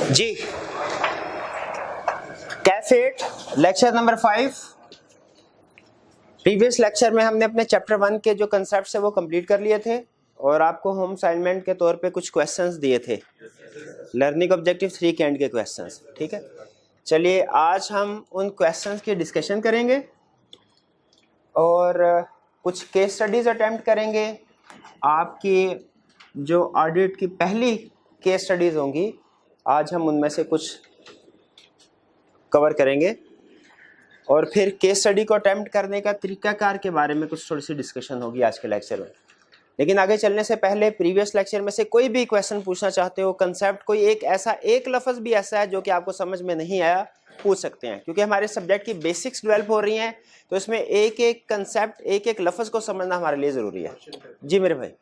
जी कैफेट lecture number 5। Previous lecture में हमने अपने चैप्टर 1 के जो कंसेप्ट है वो कंप्लीट कर लिए थे और आपको होम असाइनमेंट के तौर पे कुछ क्वेश्चंस दिए थे, लर्निंग ऑब्जेक्टिव 3 के एंड के क्वेश्चंस। ठीक है, चलिए आज हम उन क्वेश्चंस की डिस्कशन करेंगे और कुछ केस स्टडीज अटेम्प्ट करेंगे। आपकी जो ऑडिट की पहली केस स्टडीज होंगी आज हम उनमें से कुछ कवर करेंगे और फिर केस स्टडी को अटेम्प्ट करने का तरीकाकार के बारे में कुछ थोड़ी सी डिस्कशन होगी आज के लेक्चर में। लेकिन आगे चलने से पहले प्रीवियस लेक्चर में से कोई भी क्वेश्चन पूछना चाहते हो, कंसेप्ट कोई एक लफ्ज़ भी ऐसा है जो कि आपको समझ में नहीं आया, पूछ सकते हैं, क्योंकि हमारे सब्जेक्ट की बेसिक्स डेवलप हो रही हैं तो इसमें एक एक कंसेप्ट एक लफ्ज़ को समझना हमारे लिए ज़रूरी है। जी मेरे भाई,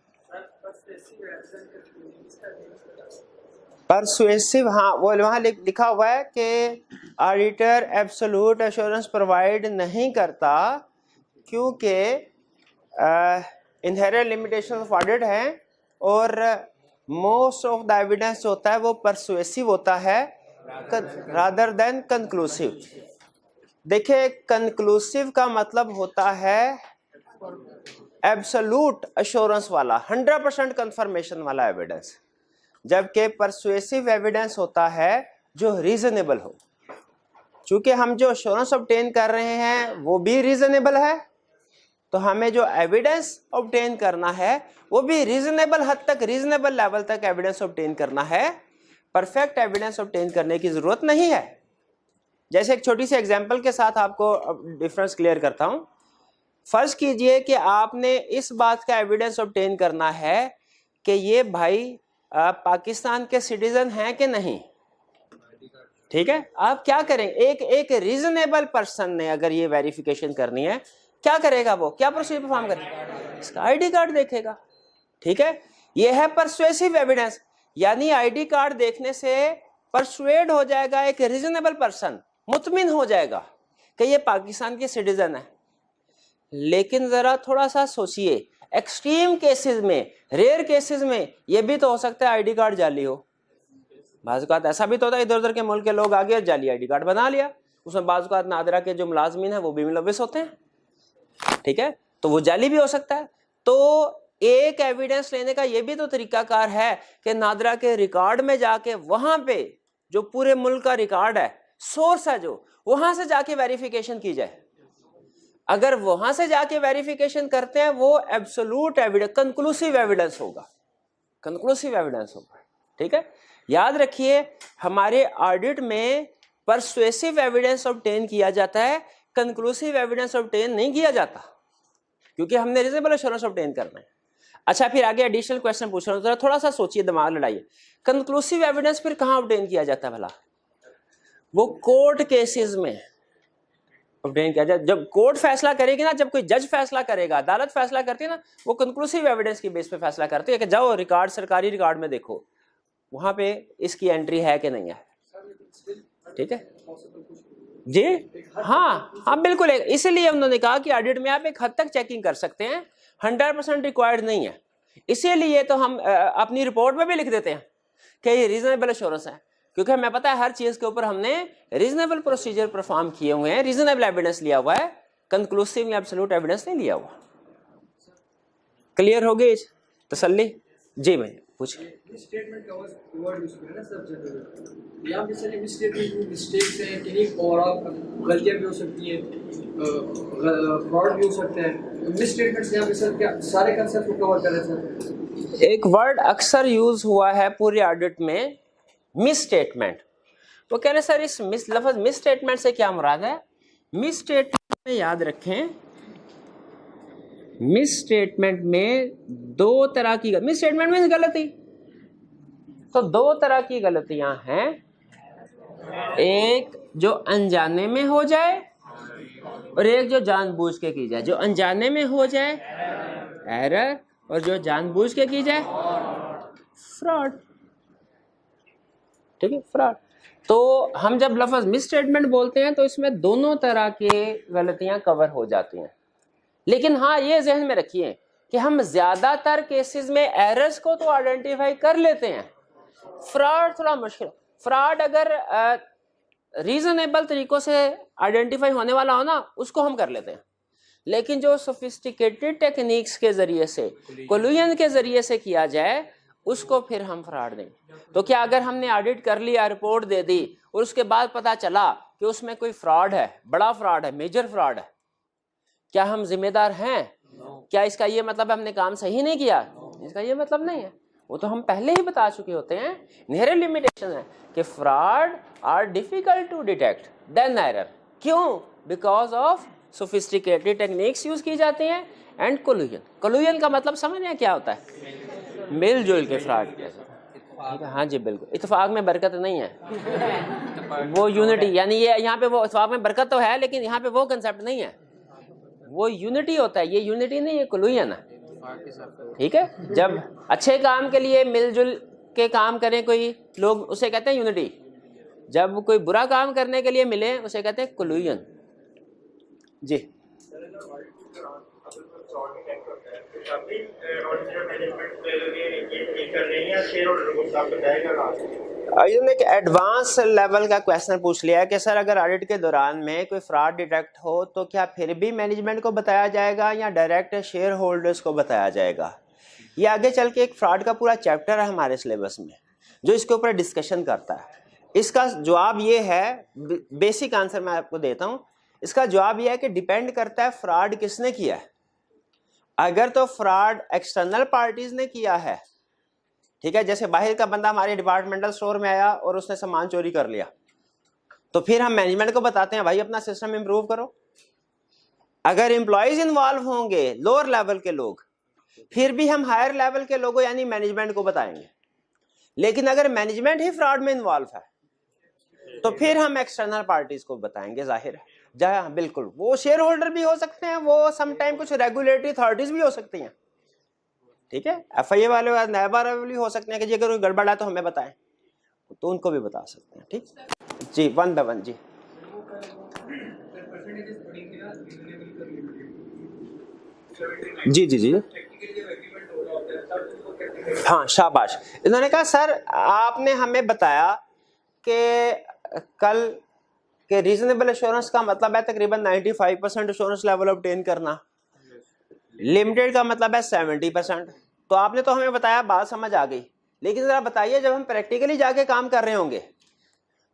परसुएसिव, हाँ वो वहाँ लिखा हुआ है कि ऑडिटर एब्सोल्यूट एश्योरेंस प्रोवाइड नहीं करता क्योंकि इनहेरेंट लिमिटेशन ऑफ ऑडिट है और मोस्ट ऑफ द एविडेंस होता है वो परसुएसिव होता है रादर देन कंक्लूसिव। देखिए कंक्लूसिव का मतलब होता है एब्सोल्यूट एश्योरेंस वाला 100% कंफर्मेशन वाला एविडेंस, जबकि परसुएसिव एविडेंस होता है जो रीजनेबल हो। चूंकि हम जो एश्योरेंस ऑब्टेन कर रहे हैं वो भी रीजनेबल है तो हमें जो एविडेंस ऑब्टेन करना है वो भी रीजनेबल हद तक, रीजनेबल लेवल तक एविडेंस ऑब्टेन करना है। परफेक्ट एविडेंस ऑब्टेन करने की जरूरत नहीं है। जैसे एक छोटी सी एग्जांपल के साथ आपको डिफरेंस क्लियर करता हूं। फर्ज कीजिए कि आपने इस बात का एविडेंस ऑब्टेन करना है कि ये भाई पाकिस्तान के सिटीजन हैं कि नहीं। ठीक है, आप क्या करेंगे, एक रीजनेबल पर्सन ने अगर ये वेरिफिकेशन करनी है क्या करेगा, वो क्या प्रोसीजर परफॉर्म करेगा, इसका आईडी कार्ड देखेगा। ठीक है, ये है परसुएसिव एविडेंस, यानी आईडी कार्ड देखने से परसुएड हो जाएगा एक रीजनेबल पर्सन, मुतमिन हो जाएगा कि ये पाकिस्तान के सिटीजन है। लेकिन जरा थोड़ा सा सोचिए, एक्सट्रीम केसेस में, रेयर केसेस में ये भी तो हो सकता है आईडी कार्ड जाली हो। बाज़ ऐसा भी तो होता है इधर उधर के मुल्क के लोग आगे जाली आईडी कार्ड बना लिया, उसमें बाज़ नादरा के जो मुलाजमीन है वो भी मुलव्विस होते हैं। ठीक है, तो वो जाली भी हो सकता है। तो एक एविडेंस लेने का ये भी तो तरीकाकार है कि नादरा के रिकॉर्ड में जाके वहां पे जो पूरे मुल्क का रिकॉर्ड है, सोर्स है जो, वहां से जाके वेरिफिकेशन की जाए। अगर वहां से जाके वेरिफिकेशन करते हैं वो एब्सोल्यूट एविडेंस, कंक्लूसिव एविडेंस होगा, कंक्लूसिव एविडेंस होगा। ठीक है, याद रखिए हमारे ऑडिट में परसुएसिव एविडेंस ऑब्टेन किया जाता है, कंक्लूसिव एविडेंस ऑब्टेन नहीं किया जाता क्योंकि हमने रीजनेबल एश्योरेंस ऑब्टेन करना है। अच्छा, फिर आगे एडिशनल क्वेश्चन पूछ रहा हूं, थोड़ा सा सोचिए, दिमाग लड़ाइए। कंक्लूसिव एविडेंस फिर कहां ऑब्टेन किया जाता है भला? वो कोर्ट केसेस में ऑब्टेन किया जाए। जब कोर्ट फैसला करेगी ना, जब कोई जज फैसला करेगा, अदालत फैसला करती है ना, वो कंक्लूसिव एविडेंस की बेस पे फैसला करती है कि जाओ रिकॉर्ड, सरकारी रिकॉर्ड में देखो वहां पे इसकी एंट्री है कि नहीं है। ठीक है जी, हाँ बिल्कुल, इसलिए उन्होंने कहा कि ऑडिट में आप एक हद तक चेकिंग कर सकते हैं, 100% रिक्वायर्ड नहीं है। इसीलिए तो हम अपनी रिपोर्ट में भी लिख देते हैं कि ये रीजनेबल एश्योरेंस है, क्योंकि हमें पता है हर चीज के ऊपर हमने रीजनेबल प्रोसीजर परफॉर्म किए हुए हैं, रीजनेबल एविडेंस लिया हुआ है, कंक्लूसिव या एब्सोल्यूट एविडेंस नहीं लिया हुआ। क्लियर हो गई तसल्ली? जी भाई पूछिए। स्टेटमेंट का वर्ड यूज करें ना सर, जनरल यहाँ पे सर मिसस्टेटमेंट मिस्टेक्स हैं कि नहीं, और गलतियाँ भी हो सकती हैं, फ्रॉड भी हो सकते हैं। मिसस्टेटमेंट्स यहाँ पे सर क्या सारे कंसेप्ट को कवर करें सर? एक वर्ड अक्सर यूज हुआ है पूरे ऑडिट में, मिस स्टेटमेंट। वो कह रहे सर इस लफ्ज मिस स्टेटमेंट से क्या मुराद है? मिस स्टेटमेंट में याद रखें, मिस स्टेटमेंट में दो तरह की, मिस स्टेटमेंट में गलती, तो दो तरह की गलतियां हैं। एक जो अनजाने में हो जाए और एक जो जानबूझ के की जाए। जो अनजाने में हो जाए एरर और जो जानबूझ के की जाए फ्रॉड। ठीक है, फ्रॉड। तो हम जब लफ्ज मिस स्टेटमेंट बोलते हैं तो इसमें दोनों तरह के गलतियां कवर हो जाती हैं। लेकिन हाँ ये जहन में रखिए कि हम ज्यादातर केसेस में एरर्स को तो आइडेंटिफाई कर लेते हैं, फ्रॉड थोड़ा मुश्किल। फ्रॉड अगर रीजनेबल तरीकों से आइडेंटिफाई होने वाला हो ना, उसको हम कर लेते हैं, लेकिन जो सोफिस्टिकेटेड टेक्निक्स के जरिए से, कोलूजन के जरिए से किया जाए, उसको फिर हम फ्रॉड नहीं। तो क्या अगर हमने ऑडिट कर लिया, रिपोर्ट दे दी और उसके बाद पता चला कि उसमें कोई फ्रॉड है, बड़ा फ्रॉड है, मेजर फ्रॉड है, क्या हम जिम्मेदार हैं? क्या इसका ये मतलब हमने काम सही नहीं किया? इसका ये मतलब नहीं है, वो तो हम पहले ही बता चुके होते हैं। इनहेरेंट लिमिटेशन है कि fraud are difficult to detect then error. क्यों? Because of sophisticated techniques use की जाती हैं एंड कोलूजन। कोलूजन का मतलब समझ रहे हैं क्या होता है? मिलजुल के फ्रॉड किया जाता है। हाँ जी बिल्कुल, इत्तेफाक में बरकत नहीं है, वो यूनिटी, यानी ये यहाँ पे वो इत्तेफाक में बरकत तो है, लेकिन यहाँ पे वो कंसेप्ट नहीं है, वो यूनिटी होता है। ये यूनिटी नहीं, ये कोलूजन है। ठीक है, जब अच्छे काम के लिए मिलजुल के काम करें कोई लोग, उसे कहते हैं यूनिटी। जब कोई बुरा काम करने के लिए मिले, उसे कहते हैं कोलूजन। जी इन्होंने एक एडवांस लेवल का क्वेश्चन पूछ लिया है कि सर अगर ऑडिट के दौरान में कोई फ्रॉड डिटेक्ट हो तो क्या फिर भी मैनेजमेंट को बताया जाएगा या डायरेक्ट शेयर होल्डर्स को बताया जाएगा? ये आगे चल के एक फ्रॉड का पूरा चैप्टर है हमारे सिलेबस में जो इसके ऊपर डिस्कशन करता है। इसका जवाब ये है, बेसिक आंसर मैं आपको देता हूँ। इसका जवाब यह है कि डिपेंड करता है फ्रॉड किसने किया है। अगर तो फ्रॉड एक्सटर्नल पार्टीज ने किया है, ठीक है, जैसे बाहर का बंदा हमारे डिपार्टमेंटल स्टोर में आया और उसने सामान चोरी कर लिया, तो फिर हम मैनेजमेंट को बताते हैं भाई अपना सिस्टम इंप्रूव करो। अगर एम्प्लॉयज इन्वॉल्व होंगे, लोअर लेवल के लोग, फिर भी हम हायर लेवल के लोगों यानी मैनेजमेंट को बताएंगे। लेकिन अगर मैनेजमेंट ही फ्रॉड में इन्वॉल्व है तो फिर हम एक्सटर्नल पार्टीज को बताएंगे। जाहिर है, जहाँ बिल्कुल वो शेयर होल्डर भी हो सकते हैं, वो समटाइम कुछ रेगुलेटरी अथॉरिटीज भी हो सकती हैं। ठीक है, FIA वाले नैब वाले भी हो सकते हैं कि अगर कोई गड़बड़ है तो हमें बताएं, तो उनको भी बता सकते हैं। ठीक जी, 1 by 1 जी। जी जी जी, हाँ शाबाश। इन्होंने कहा सर आपने हमें बताया कि कल के रीजनेबल एश्योरेंस का मतलब है तकरीबन 95% एश्योरेंस लेवल ऑब्टेन करना, लिमिटेड का मतलब है 70%। तो आपने तो हमें बताया, बात समझ आ गई, लेकिन जरा बताइए जब हम प्रैक्टिकली जाके काम कर रहे होंगे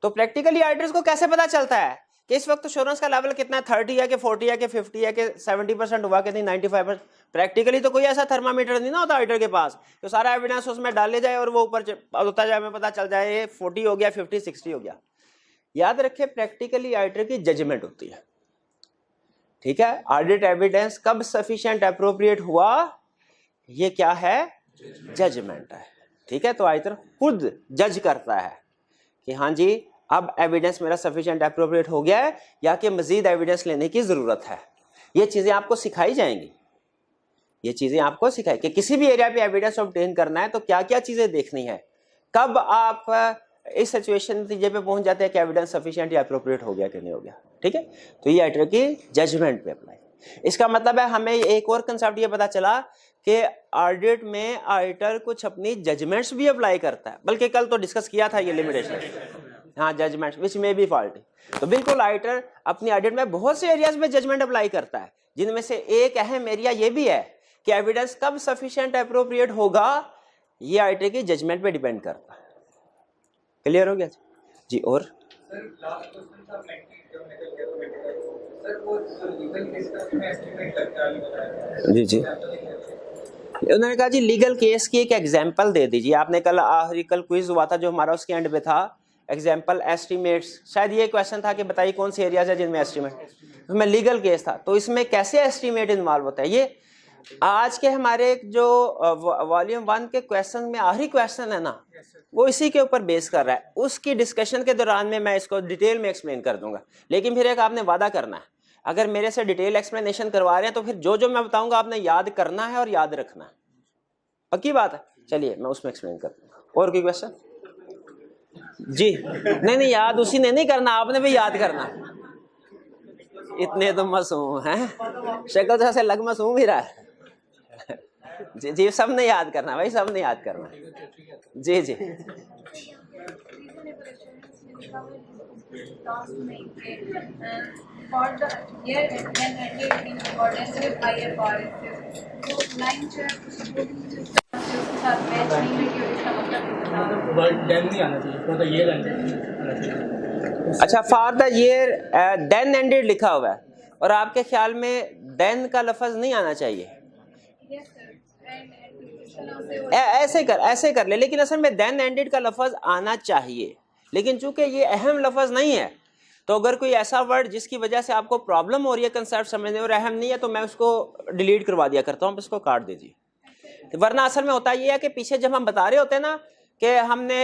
तो प्रैक्टिकली ऑडिटर्स को कैसे पता चलता है कि इस वक्त एश्योरेंस का लेवल कितना है, 30 है कि 40 है कि 50 है कि 70% हुआ कि नहीं 95%? प्रैक्टिकली तो कोई ऐसा थर्मामीटर नहीं ना होता ऑडिटर के पास तो सारा एविडेंस उसमें डाले जाए और वो ऊपर होता जाए, हमें पता चल जाए 40 हो गया, 50, 60 हो गया। याद रखें, प्रैक्टिकली ऑडिटर की जजमेंट होती है। ठीक है, ऑडिट एविडेंस कब सफिशिएंट एप्रोप्रिएट हुआ, ये क्या है? जजमेंट है। ठीक है, तो ऑडिटर खुद जज करता है कि हाँ जी अब एविडेंस मेरा सफिशिएंट एप्रोप्रिएट हो गया है या कि मजीद एविडेंस लेने की जरूरत है। ये चीजें आपको सिखाई जाएंगी, ये चीजें आपको सिखाई कि किसी भी एरिया पे एविडेंस ऑब्टेन करना है तो क्या क्या चीजें देखनी है, कब आप इस सिचुएशन नतीजे पे पहुंच जाते हैं कि एविडेंस सफिशिएंट या एप्रोप्रिएट हो गया कि नहीं हो गया। ठीक है, तो ये ऑडिटर की जजमेंट पे अप्लाई। इसका मतलब है हमें एक और कंसेप्ट ये पता चला कि ऑडिट में ऑडिटर कुछ अपनी जजमेंट्स भी अप्लाई करता है, बल्कि कल तो डिस्कस किया था ये लिमिटेशन, हाँ जजमेंट्स विच में बी फॉल्टी। तो बिल्कुल ऑडिटर अपनी ऑडिट में बहुत से एरियाज में जजमेंट अप्लाई करता है, जिनमें से एक अहम एरिया ये भी है कि एविडेंस कब सफिशिएंट एप्रोप्रिएट होगा, ये ऑडिटर की जजमेंट पे डिपेंड करता है। क्लियर हो गया जी? और सर लास्ट क्वेश्चन था सर वो लीगल केस का मैं एस्टीमेट करता जी जी, उन्होंने कहा जी लीगल केस की एक एग्जांपल दे दीजिए। आपने कल आखिरी कल क्विज हुआ था जो हमारा उसके एंड पे था, एग्जांपल एस्टीमेट्स, शायद ये क्वेश्चन था कि बताइए कौन से एरियाज है जिनमें एस्टीमेट, उसमें लीगल केस था, तो इसमें कैसे एस्टीमेट इन्वॉल्व होता है। ये आज के हमारे जो वॉल्यूम 1 के क्वेश्चन में आखिरी क्वेश्चन है ना, वो इसी के ऊपर बेस कर रहा है। उसकी डिस्कशन के दौरान में मैं इसको डिटेल में एक्सप्लेन कर दूंगा, लेकिन फिर एक आपने वादा करना है, अगर मेरे से डिटेल एक्सप्लेनेशन करवा रहे हैं तो फिर जो जो मैं बताऊंगा आपने याद करना है और याद रखना है। पक्की बात है? चलिए मैं उसमें एक्सप्लेन कर दूंगा। और कोई क्वेश्चन? जी नहीं, याद उसी ने नहीं करना, आपने भी याद करना। इतने तो मासूम हैं, शक्ल जैसे लग मासूम ही रहा है। जी जी, सबने याद करना भाई, सबने याद करना। जी जी लिखा हुआ है लास्ट में कि for the year then ended in accordance with IFRS तो लाइन जो है उसको उसके साथ मैच नहीं हुई और इसका मतलब वर्ड देन नहीं आना चाहिए, फॉर द ईयर एंड आना चाहिए। अच्छा, for the year then ended लिखा हुआ है और आपके ख्याल में देन का लफ्ज नहीं आना चाहिए। यस सर ऐसे कर ले, लेकिन असल में देन एंडेड का लफ्ज आना चाहिए, लेकिन चूंकि ये अहम लफ्ज नहीं है तो अगर कोई ऐसा वर्ड जिसकी वजह से आपको प्रॉब्लम हो रही है कंसेप्ट समझने और अहम नहीं है तो मैं उसको डिलीट करवा दिया करता हूँ, इसको काट दीजिए। वरना असल में होता ये है कि पीछे जब हम बता रहे होते हैं ना कि हमने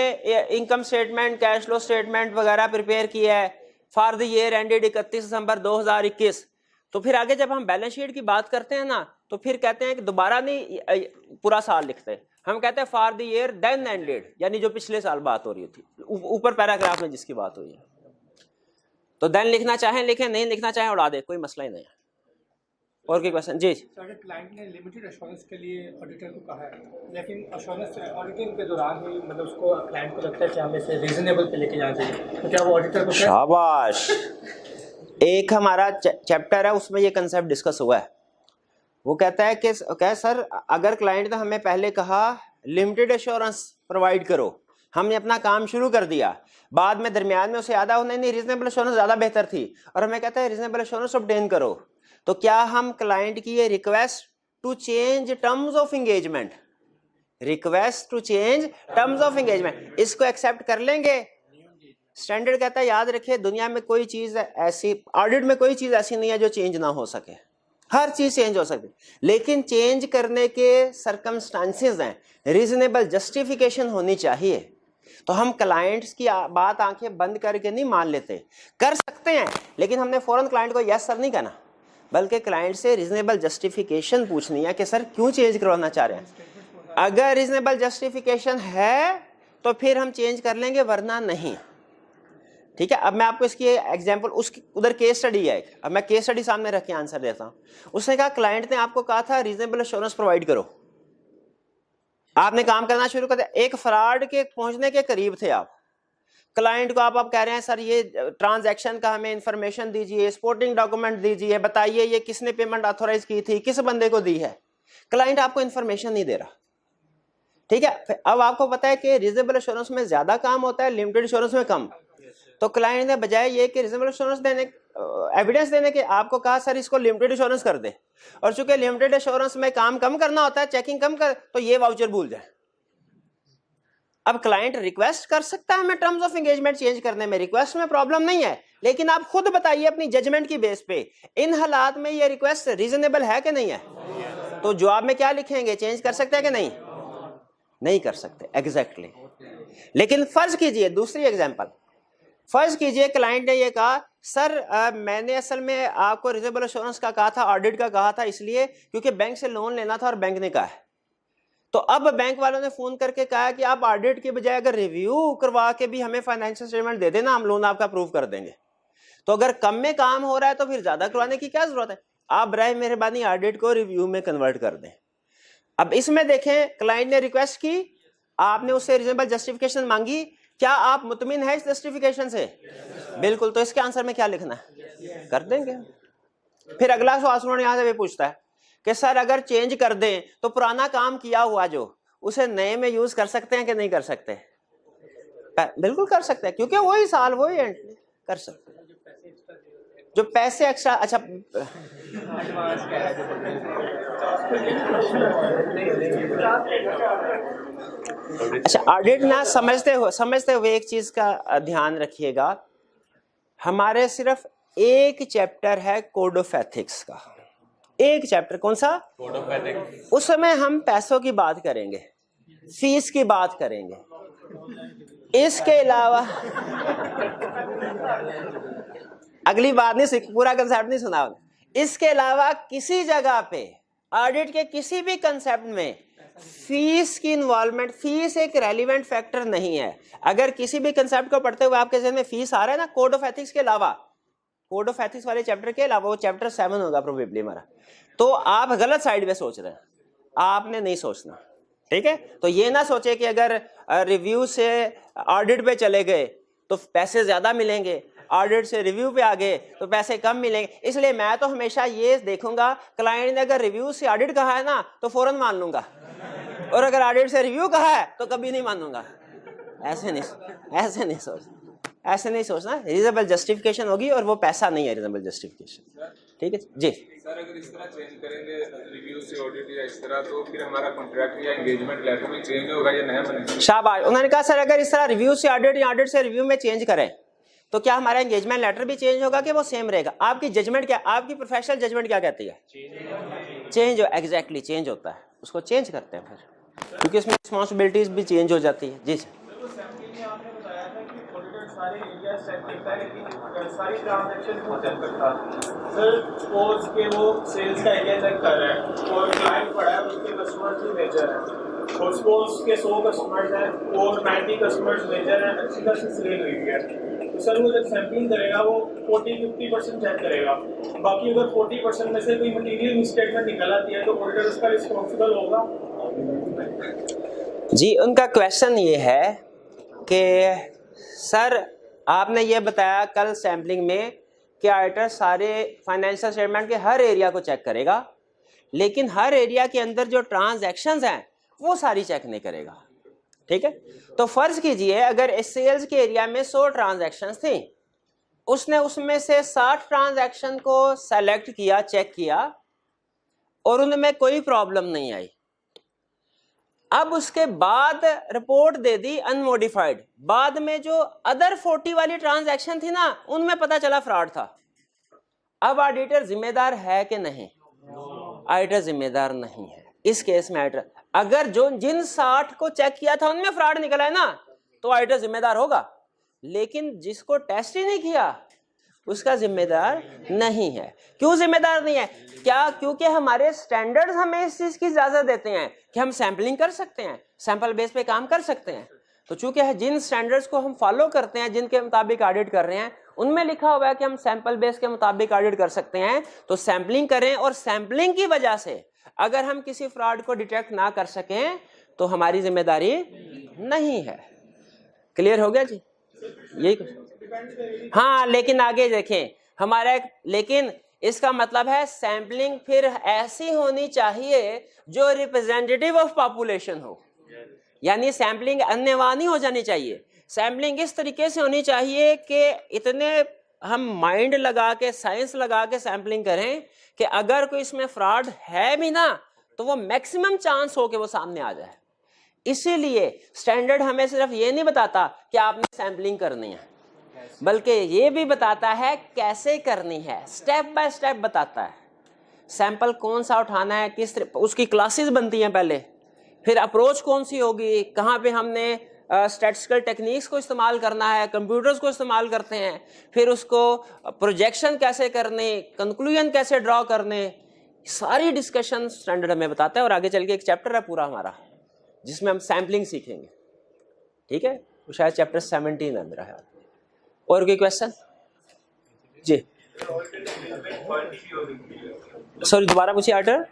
income statement, cash flow statement वगैरह प्रिपेयर किया है फॉर द ईयर एंडेड 31 दिसंबर 2021, तो फिर आगे जब हम बैलेंस शीट की बात करते हैं ना तो फिर कहते हैं कि दोबारा नहीं पूरा साल लिखते, हम कहते हैं for the year then ended, यानी जो पिछले साल बात हो रही थी ऊपर पैराग्राफ में जिसकी बात हुई है। तो देन लिखना चाहें लिखें, नहीं लिखना चाहें उड़ा दे, कोई मसला ही नहीं है। और कोई क्वेश्चन? जी सर, क्लाइंट ने लिमिटेड एश्योरेंस के लिए ऑडिटर को कहा है, लेकिन एश्योरेंस ऑडिटिंग के दौरान ही मतलब उसको क्लाइंट को लगता है कि हमें इसे रीजनेबल पे लेके जाना चाहिए, तो क्या वो ऑडिटर को शाबाश, एक हमारा चैप्टर है उसमें ये कंसेप्ट डिस्कस हुआ है। वो कहता है कि सर अगर क्लाइंट ने हमें पहले कहा लिमिटेड एश्योरेंस प्रोवाइड करो, हमने अपना काम शुरू कर दिया, बाद में दरमियान में उसे याद आया नहीं रीजनेबल एश्योरेंस ज़्यादा बेहतर थी और हमें कहता है रीजनेबल एश्योरेंस ऑब्टेन करो, तो क्या हम क्लाइंट की ये request to change terms of engagement, इसको एक्सेप्ट कर लेंगे? स्टैंडर्ड कहता है याद रखिए दुनिया में कोई चीज़ ऐसी, ऑडिट में कोई चीज़ ऐसी नहीं है जो चेंज ना हो सके, हर चीज़ चेंज हो सकती, लेकिन चेंज करने के सर्कमस्टांसेस हैं, रीजनेबल जस्टिफिकेशन होनी चाहिए। तो हम क्लाइंट्स की बात आंखें बंद करके नहीं मान लेते, कर सकते हैं लेकिन हमने फौरन क्लाइंट को यस सर नहीं कहना, बल्कि क्लाइंट से रीजनेबल जस्टिफिकेशन पूछनी है कि सर क्यों चेंज करवाना चाह रहे हैं। अगर रीजनेबल जस्टिफिकेशन है तो फिर हम चेंज कर लेंगे, वरना नहीं। ठीक है, अब मैं आपको इसकी एग्जांपल, उसकी उधर केस स्टडी है, अब मैं केस स्टडी सामने रख के आंसर देता हूं। उसने कहा क्लाइंट ने आपको कहा था रीजनेबल एश्योरेंस प्रोवाइड करो, आपने काम करना शुरू कर दिया, एक फ्रॉड के पहुंचने के करीब थे आप, क्लाइंट को आप कह रहे हैं सर ये ट्रांजैक्शन का हमें इंफॉर्मेशन दीजिए, सपोर्टिंग डॉक्यूमेंट दीजिए, बताइए ये किसने पेमेंट ऑथोराइज की थी, किस बंदे को दी है, क्लाइंट आपको इंफॉर्मेशन नहीं दे रहा। ठीक है, अब आपको पता है कि रीजनेबल एश्योरेंस में ज्यादा काम होता है, लिमिटेड एश्योरेंस में कम, तो क्लाइंट ने बजाय ये कि रीजनेबल एश्योरेंस देने, एविडेंस देने के आपको कहा सर इसको लिमिटेड एश्योरेंस कर दे, और चूंकि लिमिटेड एश्योरेंस में काम कम करना होता है, चेकिंग कम कर, तो ये वाउचर भूल जाए। अब क्लाइंट रिक्वेस्ट कर सकता है हमें टर्म्स ऑफ एंगेजमेंट चेंज करने में, रिक्वेस्ट में प्रॉब्लम नहीं है, लेकिन आप खुद बताइए अपनी जजमेंट की बेस पे इन हालात में ये रिक्वेस्ट रीजनेबल है कि नहीं है। तो जवाब में क्या लिखेंगे, चेंज कर सकते हैं कि नहीं, नहीं कर सकते, एग्जैक्टली। लेकिन फर्ज कीजिए दूसरी एग्जांपल, फर्ज कीजिए क्लाइंट ने ये कहा सर मैंने असल में आपको रीजनेबल एश्योरेंस का कहा था, ऑडिट का कहा था, इसलिए क्योंकि बैंक से लोन लेना था और बैंक ने कहा है, तो अब बैंक वालों ने फोन करके कहा कि आप ऑडिट के बजाय अगर रिव्यू करवा के भी हमें फाइनेंशियल स्टेटमेंट दे देना, हम लोन आपका अप्रूव कर देंगे। तो अगर कम में काम हो रहा है तो फिर ज्यादा करवाने की क्या जरूरत है, आप बराए मेहरबानी ऑडिट को रिव्यू में कन्वर्ट कर दें। अब इसमें देखें क्लाइंट ने रिक्वेस्ट की, आपने उससे रीजनेबल जस्टिफिकेशन मांगी, क्या आप मुतमिन है इस जस्टिफिकेशन से? बिल्कुल। तो इसके आंसर में क्या लिखना है, कर देंगे। फिर अगला सवाल उन्होंने यहां से भी पूछता है कि सर अगर चेंज कर दें तो पुराना काम किया हुआ जो उसे नए में यूज कर सकते हैं कि नहीं कर सकते? बिल्कुल कर सकते हैं, क्योंकि वही साल वही एंड कर सकते हैं। जो पैसे एक्स्ट्रा, अच्छा ऑडिट ना समझते हुए एक चीज का ध्यान रखिएगा, हमारे सिर्फ एक चैप्टर है कोड ऑफ एथिक्स का, एक चैप्टर। कौन सा? Code of ethics. उस समय हम पैसों की बात करेंगे, फीस की बात करेंगे, इसके अलावा अगली बात नहीं, पूरा कंसेप्ट नहीं सुना। इसके अलावा किसी जगह पे ऑडिट के किसी भी कंसेप्ट में फीस की इन्वॉल्वमेंट, फीस एक रेलिवेंट फैक्टर नहीं है। अगर किसी भी कंसेप्ट को पढ़ते हुए आपके जहन में फीस आ रहा है ना, कोड ऑफ एथिक्स के अलावा, कोड ऑफ एथिक्स वाले चैप्टर के अलावा, वो चैप्टर 7 होगा प्रोबेबली हमारा, तो आप गलत साइड में सोच रहे हैं, आपने नहीं सोचना। ठीक है, तो ये ना सोचे कि अगर रिव्यू से ऑडिट पे चले गए तो पैसे ज़्यादा मिलेंगे, ऑडिट से रिव्यू पे आ गए तो पैसे कम मिलेंगे। इसलिए मैं तो हमेशा ये देखूंगा, क्लाइंट ने अगर रिव्यू से ऑडिट कहा है ना तो फौरन मान लूंगा, और अगर ऑडिट से रिव्यू कहा है तो कभी नहीं मानूंगा। ऐसे नहीं सोचना। रीजनेबल जस्टिफिकेशन होगी और वो पैसा नहीं है रीजनेबल जस्टिफिकेशन। ठीक है जी सर, अगर इस तरह चेंज करेंगे रिव्यू से ऑडिट या इस तरह, तो फिर हमारा कॉन्ट्रैक्ट या एंगेजमेंट लेटर में चेंज होगा या नया बनेगा? शाबाश। उन्होंने कहा सर अगर इस तरह रिव्यू से ऑडिट या ऑडिट से रिव्यू में चेंज करें तो क्या हमारा एंगेजमेंट लेटर भी चेंज होगा कि वो सेम रहेगा? आपकी जजमेंट क्या, आपकी प्रोफेशनल जजमेंट क्या कहती है? चेंज हो, एग्जैक्टली चेंज होता है, उसको चेंज करते हैं फिर, क्योंकि इसमें रिस्पॉन्सिबिलिटीज भी चेंज हो जाती है। जी सर। सारे एरिया सेट करता है लेकिन सारी ट्रांजैक्शन को चेक करता है। सर सपोज के वो सेल्स का एरिया चेक कर रहा है और क्लाइंट पड़ा है, उसके कस्टमर्स भी मेजर है, और सपोज के 100 कस्टमर्स हैं और 90 कस्टमर्स मेजर हैं, अच्छी तरह से सेल हुई है, तो सर वो जब सैम्पलिंग करेगा वो 40-50% चेक करेगा। बाकी अगर 40% में से कोई मटीरियल मिसस्टेटमेंट निकल आती है तो ऑडिटर उसका रिस्पॉन्सिबल होगा? जी उनका क्वेश्चन ये है कि सर आपने ये बताया कल सैम्पलिंग में कि ऑडिटर सारे फाइनेंशियल स्टेटमेंट के हर एरिया को चेक करेगा, लेकिन हर एरिया के अंदर जो ट्रांजैक्शंस हैं वो सारी चेक नहीं करेगा। ठीक है, तो फर्ज कीजिए अगर सेल्स के एरिया में 100 ट्रांजैक्शंस थी, उसने उसमें से 60 ट्रांजैक्शन को सेलेक्ट किया, चेक किया और उनमें कोई प्रॉब्लम नहीं आई। अब उसके बाद रिपोर्ट दे दी अनमोडिफाइड, बाद में जो अदर 40 वाली ट्रांजैक्शन थी ना उनमें पता चला फ्रॉड था। अब ऑडिटर जिम्मेदार है कि नहीं? ऑडिटर जिम्मेदार नहीं है इस केस में। ऑडिटर अगर जो जिन 60 को चेक किया था उनमें फ्रॉड निकला है ना तो ऑडिटर जिम्मेदार होगा, लेकिन जिसको टेस्ट ही नहीं किया उसका जिम्मेदार नहीं है। क्यों जिम्मेदार नहीं है? क्या? क्योंकि हमारे स्टैंडर्ड्स हमें इस चीज की इजाजत देते हैं कि हम सैंपलिंग कर सकते हैं, सैंपल बेस पे काम कर सकते हैं। तो चूंकि जिन स्टैंडर्ड्स को हम फॉलो करते हैं, जिनके मुताबिक ऑडिट कर रहे हैं, उनमें लिखा हुआ है कि हम सैंपल बेस के मुताबिक ऑडिट कर सकते हैं, तो सैंपलिंग करें। और सैंपलिंग की वजह से अगर हम किसी फ्रॉड को डिटेक्ट ना कर सकें तो हमारी जिम्मेदारी नहीं है। क्लियर हो गया जी? यही कुछ। हाँ, लेकिन आगे देखें हमारा, लेकिन इसका मतलब है सैंपलिंग फिर ऐसी होनी चाहिए जो रिप्रेजेंटेटिव ऑफ पॉपुलेशन हो, यानी सैंपलिंग अन्यवान नहीं हो जानी चाहिए। सैंपलिंग इस तरीके से होनी चाहिए कि इतने हम माइंड लगा के, साइंस लगा के सैंपलिंग करें कि अगर कोई इसमें फ्रॉड है भी ना तो वो मैक्सिमम चांस हो कि वो सामने आ जाए। इसीलिए स्टैंडर्ड हमें सिर्फ ये नहीं बताता कि आपने सैंपलिंग करनी है, बल्कि ये भी बताता है कैसे करनी है, स्टेप बाय स्टेप बताता है। सैंपल कौन सा उठाना है, किस उसकी क्लासेस बनती हैं पहले, फिर अप्रोच कौन सी होगी, कहाँ पे हमने स्टैटिस्टिकल टेक्निक्स को इस्तेमाल करना है, कंप्यूटर्स को इस्तेमाल करते हैं, फिर उसको प्रोजेक्शन कैसे करने, कंक्लूजन कैसे ड्रॉ करने, सारी डिस्कशन स्टैंडर्ड हमें बताता है। और आगे चल के एक चैप्टर है पूरा हमारा जिसमें हम सैम्पलिंग सीखेंगे। ठीक है, तो शायद चैप्टर 17 है मेरा ख्याल। और कोई क्वेश्चन? जी सॉरी, दोबारा पूछिए। ऑर्डर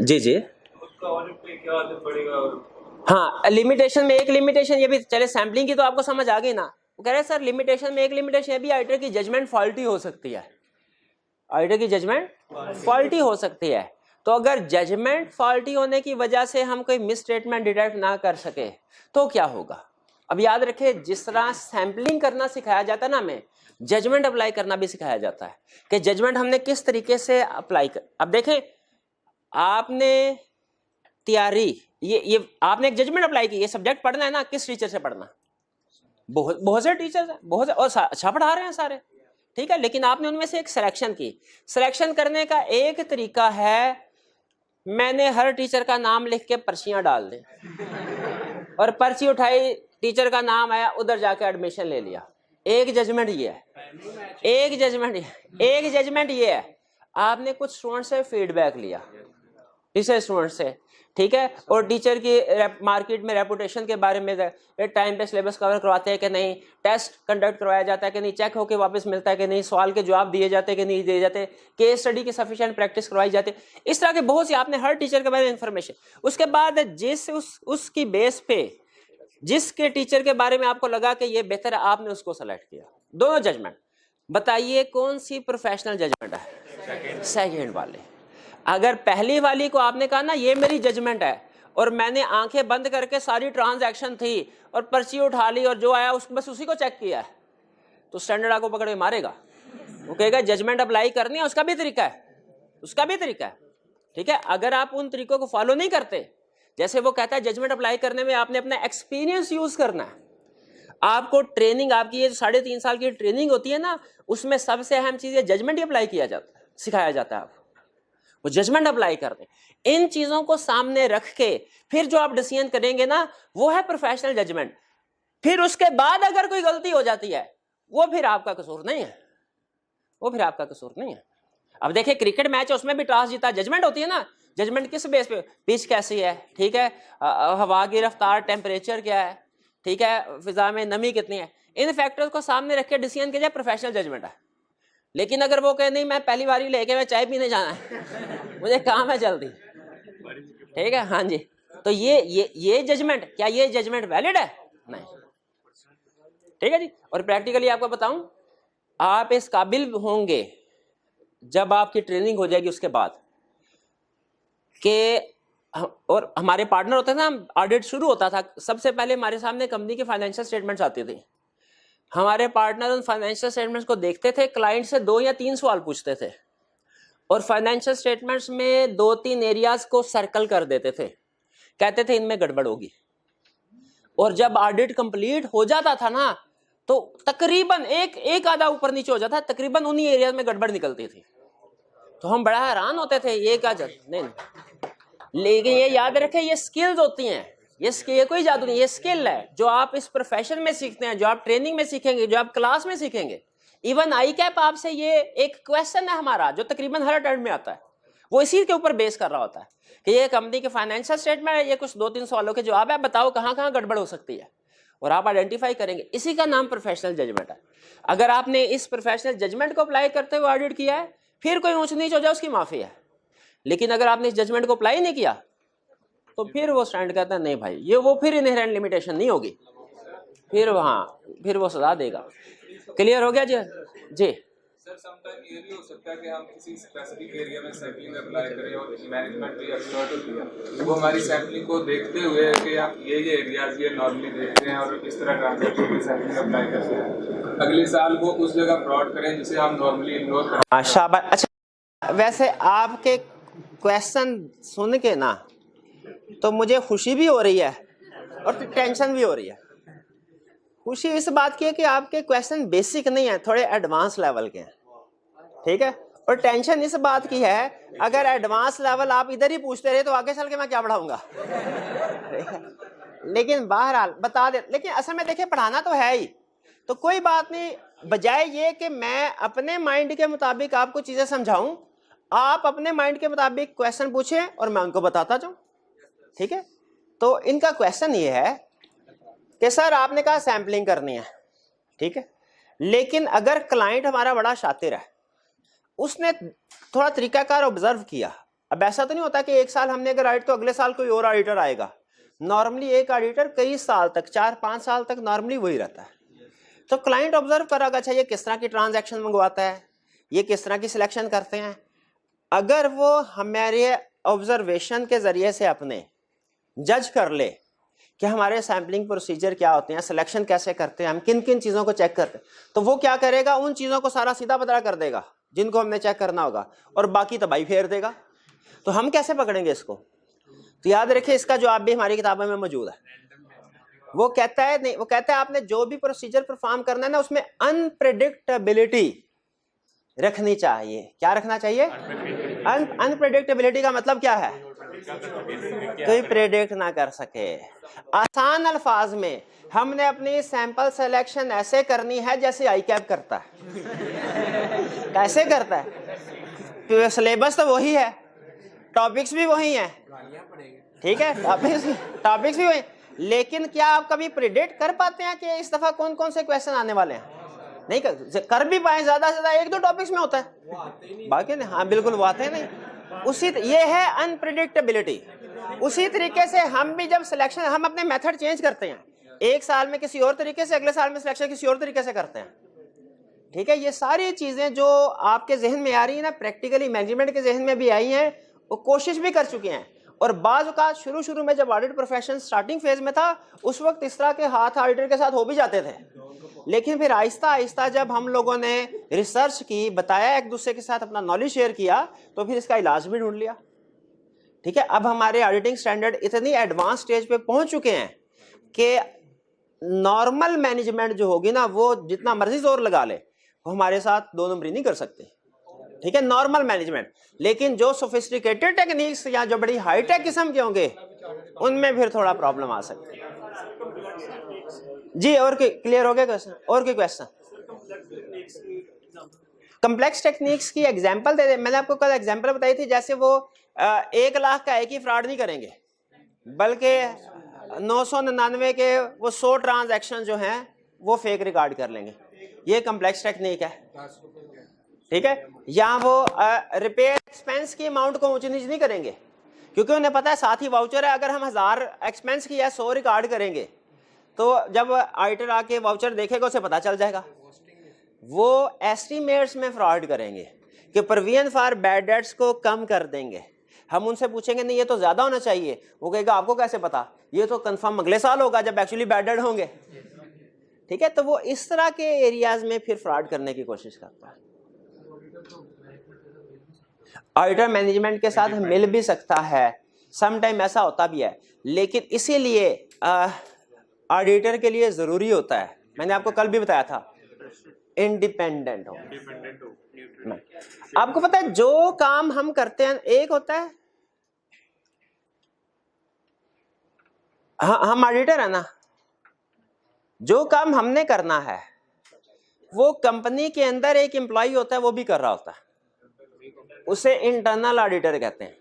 जी जी हाँ, लिमिटेशन में एक लिमिटेशन ये भी, चले सैम्पलिंग की तो आपको समझ आ गई ना। वो कह रहे हैं सर लिमिटेशन में एक लिमिटेशन ये भी, ऑडिटर की जजमेंट फॉल्टी हो सकती है। ऑडिटर की जजमेंट फॉल्टी हो सकती है, तो अगर जजमेंट फॉल्टी होने की वजह से हम कोई मिस स्टेटमेंट डिटेक्ट ना कर सके तो क्या होगा? अब याद रखें, जिस तरह सैंपलिंग करना सिखाया जाता है ना, हमें जजमेंट अप्लाई करना भी सिखाया जाता है कि जजमेंट हमने किस तरीके से अप्लाई कर। अब देखें, आपने तैयारी, ये आपने एक जजमेंट अप्लाई की, ये सब्जेक्ट पढ़ना है ना, किस टीचर से पढ़ना? बहुत से टीचर्स हैं, बहुत से, और अच्छा पढ़ा रहे हैं सारे, ठीक है, लेकिन आपने उनमें से एक सिलेक्शन की। सिलेक्शन करने का एक तरीका है, मैंने हर टीचर का नाम लिख के पर्चियां डाल दी और पर्ची उठाई, टीचर का नाम आया, उधर जाके एडमिशन ले लिया। एक जजमेंट ये है, एक जजमेंट ये है। आपने कुछ स्टूडेंट से फीडबैक लिया, टीचर स्टूडेंट से, ठीक है, और टीचर की मार्केट में रेपुटेशन के बारे में, टाइम पे सिलेबस कवर करवाते हैं कि नहीं, टेस्ट कंडक्ट करवाया जाता है कि नहीं, चेक होके वापस मिलता है कि नहीं, सवाल के जवाब दिए जाते हैं कि नहीं दिए जाते, केस स्टडी की सफिशिएंट प्रैक्टिस करवाई जाती है, इस तरह के बहुत सी आपने हर टीचर के बारे में इंफॉर्मेशन। उसके बाद जिस उसकी बेस पे जिसके टीचर के बारे में आपको लगा कि ये बेहतर है, आपने उसको सेलेक्ट किया। दोनों जजमेंट, बताइए कौन सी प्रोफेशनल जजमेंट है? सेकंड वाले। अगर पहली वाली को आपने कहा ना ये मेरी जजमेंट है, और मैंने आंखें बंद करके सारी ट्रांजैक्शन थी और पर्ची उठा ली और जो आया उसको बस उसी को चेक किया है, तो स्टैंडर्ड आपको पकड़ के मारेगा। वो कहेगा जजमेंट अप्लाई करनी है, उसका भी तरीका है, उसका भी तरीका है, ठीक है। अगर आप उन तरीकों को फॉलो नहीं करते, जैसे वो कहता है जजमेंट अप्लाई करने में आपने अपना एक्सपीरियंस यूज करना है। आपको ट्रेनिंग, आपकी ये 3.5 साल की ट्रेनिंग होती है ना, उसमें सबसे अहम चीज है जजमेंट ही अप्लाई किया जाता है, सिखाया जाता है। आपको वो जजमेंट अप्लाई करते हैं। इन चीजों को सामने रख के फिर जो आप डिसीजन करेंगे ना, वो है प्रोफेशनल जजमेंट। फिर उसके बाद अगर कोई गलती हो जाती है, वो फिर आपका कसूर नहीं है, वो फिर आपका कसूर नहीं है। अब देखिए क्रिकेट मैच है, उसमें भी टॉस जीता, जजमेंट होती है ना। जजमेंट किस बेस पे? पिच कैसी है, ठीक है, हवा की रफ्तार, टेम्परेचर क्या है, ठीक है, फिजा में नमी कितनी है, इन फैक्टर्स को सामने रख के डिसीजन किया जाए, प्रोफेशनल जजमेंट है। लेकिन अगर वो कहे नहीं मैं पहली बारी लेके मैं चाय पीने जाना है, मुझे काम है जल्दी, ठीक है, हाँ जी, तो ये जजमेंट, क्या ये जजमेंट वैलिड है? नहीं, ठीक है जी। और प्रैक्टिकली आपको बताऊं, आप इस काबिल होंगे जब आपकी ट्रेनिंग हो जाएगी उसके बाद कि, और हमारे पार्टनर होते हैं ना, ऑडिट शुरू होता था, सबसे पहले हमारे सामने कंपनी के फाइनेंशियल स्टेटमेंट्स आते थे। हमारे पार्टनर उन फाइनेंशियल स्टेटमेंट्स को देखते थे, क्लाइंट से 2 या 3 सवाल पूछते थे, और फाइनेंशियल स्टेटमेंट्स में 2-3 एरियाज को सर्कल कर देते थे, कहते थे इनमें गड़बड़ होगी। और जब ऑडिट कंप्लीट हो जाता था ना, तो तकरीबन एक आधा ऊपर नीचे हो जाता, तकरीबन उन्हीं एरिया में गड़बड़ निकलती थी। तो हम बड़ा हैरान होते थे, ये क्या नहीं। लेकिन ये याद रखें, ये स्किल्स होती हैं, ये कोई जादू नहीं, ये स्किल है जो आप इस प्रोफेशन में सीखते हैं, जो आप ट्रेनिंग में सीखेंगे, जो आप क्लास में सीखेंगे। इवन आई कैप आपसे ये एक क्वेश्चन है हमारा, जो तकरीबन हर अटेम्प्ट में आता है, वो इसी के ऊपर बेस कर रहा होता है कि ये कंपनी के फाइनेंशियल स्टेटमेंट है, ये कुछ 2-3 सवालों के जवाब है, बताओ कहाँ कहाँ गड़बड़ हो सकती है, और आप आइडेंटिफाई करेंगे। इसी का नाम प्रोफेशनल जजमेंट है। अगर आपने इस प्रोफेशनल जजमेंट को अप्लाई करते हुए ऑडिट किया है, फिर कोई ऊंच नीच हो जाए उसकी माफी है। लेकिन अगर आपने इस जजमेंट को अप्लाई नहीं किया, तो फिर वो स्टैंड कहता है नहीं भाई, ये वो फिर इनहेरेंट लिमिटेशन नहीं होगी, फिर वो सजा देगा। क्लियर हो गया जी? जी सर, समटाइम ये भी हो सकता है कि हम किसी स्पेसिफिक एरिया में सैम्पलिंग अप्लाई करें और मैनेजमेंट भी एक्सपर्ट होती है, वो हमारी सैम्पलिंग को देखते हुए कि आप ये एरियाज ये नॉर्मली देखते हैं और इस तरह ट्रांजैक्शन की सैम्पलिंग अप्लाई करते हैं, अगले साल वो उस जगह फ्रॉड करें जिसे हम नॉर्मली इग्नोर करें। शाबाश। अच्छा, वैसे आपके क्वेश्चन सुन के ना तो मुझे खुशी भी हो रही है और टेंशन भी हो रही है। खुशी इस बात की है कि आपके क्वेश्चन बेसिक नहीं है, थोड़े एडवांस लेवल के हैं, ठीक है। और टेंशन इस बात की है, अगर एडवांस लेवल आप इधर ही पूछते रहे तो आगे चल के मैं क्या पढ़ाऊंगा। लेकिन बहरहाल बता दे, लेकिन असल में देखिए पढ़ाना तो है ही, तो कोई बात नहीं, बजाय ये कि मैं अपने माइंड के मुताबिक आपको चीजें समझाऊं, आप अपने माइंड के मुताबिक क्वेश्चन पूछें और मैं उनको बताता जाऊं, ठीक है। तो इनका क्वेश्चन ये है कि सर आपने कहा सैम्पलिंग करनी है, ठीक है, लेकिन अगर क्लाइंट हमारा बड़ा शातिर है, उसने थोड़ा तरीकाकार ऑब्जर्व किया। अब ऐसा तो नहीं होता कि एक साल हमने अगर ऑडिट तो अगले साल कोई और ऑडिटर आएगा। नॉर्मली एक ऑडिटर कई साल तक, 4-5 साल तक नॉर्मली वही रहता है। तो क्लाइंट ऑब्जर्व करेगा, अच्छा ये किस तरह की ट्रांजैक्शन मंगवाता है, ये किस तरह की सिलेक्शन करते हैं। अगर वो हमारे ऑब्जर्वेशन के जरिए से अपने जज कर ले कि हमारे सैम्पलिंग प्रोसीजर क्या होते हैं, सिलेक्शन कैसे करते हैं, हम किन किन चीज़ों को चेक करते हैं, तो वो क्या करेगा, उन चीज़ों को सारा सीधा पता कर देगा जिनको हमने चेक करना होगा, और बाकी तबाही फेर देगा। तो हम कैसे पकड़ेंगे इसको? तो याद रखिए, इसका जवाब भी हमारी किताबों में मौजूद है। वो कहता है नहीं, वो कहता है आपने जो भी प्रोसीजर परफॉर्म करना है ना, उसमें अनप्रेडिक्टेबिलिटी रखनी चाहिए। क्या रखना चाहिए? अनप्रेडिक्टेबिलिटी का मतलब क्या है? कोई प्रेडिक्ट ना कर सके। आसान अल्फाज में हमने अपनी सैंपल सिलेक्शन ऐसे करनी है जैसे आई कैप करता है। कैसे करता है? सिलेबस तो वही है, टॉपिक्स भी वही हैं, ठीक है, टॉपिक्स भी वही, लेकिन क्या आप कभी प्रेडिक्ट कर पाते हैं कि इस दफा कौन कौन से क्वेश्चन आने वाले हैं? नहीं कर भी पाए, ज्यादा से ज्यादा 1-2 टॉपिक्स में होता है, बाकी नहीं। हाँ बिल्कुल, वो आते हैं नहीं। उसी ये है अनप्रेडिक्टेबिलिटी। उसी तरीके से हम भी जब सिलेक्शन, हम अपने मेथड चेंज करते हैं, एक साल में किसी और तरीके से, अगले साल में सिलेक्शन किसी और तरीके से करते हैं। ठीक है, ये सारी चीजें जो आपके जहन में आ रही है ना, प्रैक्टिकली मैनेजमेंट के जहन में भी आई हैं, वो कोशिश भी कर चुके हैं। और बाज़ औक़ात शुरू में जब ऑडिट प्रोफेशन स्टार्टिंग फेज में था, उस वक्त इस तरह के हाथ ऑडिटर के साथ हो भी जाते थे, लेकिन फिर आहिस्ता आहिस्ता जब हम लोगों ने रिसर्च की, बताया, एक दूसरे के साथ अपना नॉलेज शेयर किया, तो फिर इसका इलाज भी ढूंढ लिया। ठीक है, अब हमारे ऑडिटिंग स्टैंडर्ड इतनी एडवांस स्टेज पे पहुंच चुके हैं कि नॉर्मल मैनेजमेंट जो होगी ना, वो जितना मर्जी जोर लगा ले, वो हमारे साथ 2 नंबरी नहीं कर सकते। ठीक है, नॉर्मल मैनेजमेंट। लेकिन जो सोफिस्टिकेटेड टेक्निक्स या जो बड़ी हाईटेक किस्म के होंगे, उनमें फिर थोड़ा प्रॉब्लम आ सकती है। जी, और क्लियर हो गया क्वेश्चन? और कोई क्वेश्चन? कम्प्लेक्स टेक्निक्स की एग्जांपल दे दे। मैंने आपको कल एग्जांपल बताई थी, जैसे वो 1 लाख का एक ही फ्रॉड नहीं करेंगे, बल्कि 999 के वो 100 ट्रांजैक्शन जो हैं वो फेक रिकॉर्ड कर लेंगे। ये कम्प्लेक्स टेक्निक है। ठीक है, या वो रिपेयर एक्सपेंस की अमाउंट को ऊंची नीच नहीं करेंगे, क्योंकि उन्हें पता है साथ ही वाउचर है। अगर हम 1000 एक्सपेंस किया है, 100 रिकॉर्ड करेंगे, तो जब ऑडिटर आके वाउचर देखेगा उसे पता चल जाएगा। वो एस्टीमेट्स में फ्रॉड करेंगे कि प्रोविजन फॉर बैड डेट्स को कम कर देंगे। हम उनसे पूछेंगे नहीं ये तो ज्यादा होना चाहिए, वो कहेगा आपको कैसे पता, ये तो कंफर्म अगले साल होगा जब एक्चुअली बैड डेट होंगे। ठीक है, तो वो इस तरह के एरियाज में फिर फ्रॉड करने की कोशिश करता है। ऑडिटर मैनेजमेंट के साथ मिल भी सकता है, सम टाइम ऐसा होता भी है, लेकिन इसीलिए ऑडिटर के लिए जरूरी होता है, मैंने आपको कल भी बताया था, इंडिपेंडेंट हो। आपको पता है जो काम हम करते हैं, एक होता है हम ऑडिटर है ना, जो काम हमने करना है वो कंपनी के अंदर एक एम्प्लॉय होता है वो भी कर रहा होता है, उसे इंटरनल ऑडिटर कहते हैं।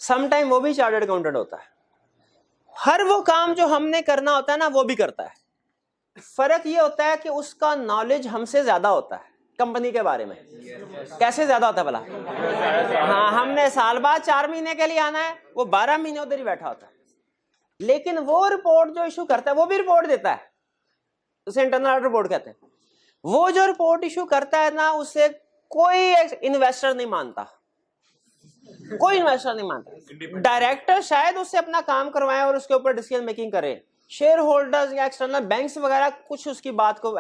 सम टाइम वो भी चार्टर्ड अकाउंटेंट होता है। हर वो काम जो हमने करना होता है ना, वो भी करता है। फर्क ये होता है कि उसका नॉलेज हमसे ज्यादा होता है कंपनी के बारे में। कैसे ज्यादा होता है भला? हाँ, हमने साल बाद 4 महीने के लिए आना है, वो 12 महीने उधर ही बैठा होता है, लेकिन वो रिपोर्ट जो इशू करता है वो भी रिपोर्ट देता है, उसे इंटरनल ऑडिट रिपोर्ट कहते हैं। वो जो रिपोर्ट इशू करता है ना, उसे कोई इन्वेस्टर नहीं मानता, कोई इन्वेस्टर नहीं मानता। डायरेक्टर शायद उससे अपना काम करवाए और उसके ऊपर डिसीजन मेकिंग करे, शेयर होल्डर्स या एक्सटर्नल बैंक्स वगैरह कुछ उसकी बात को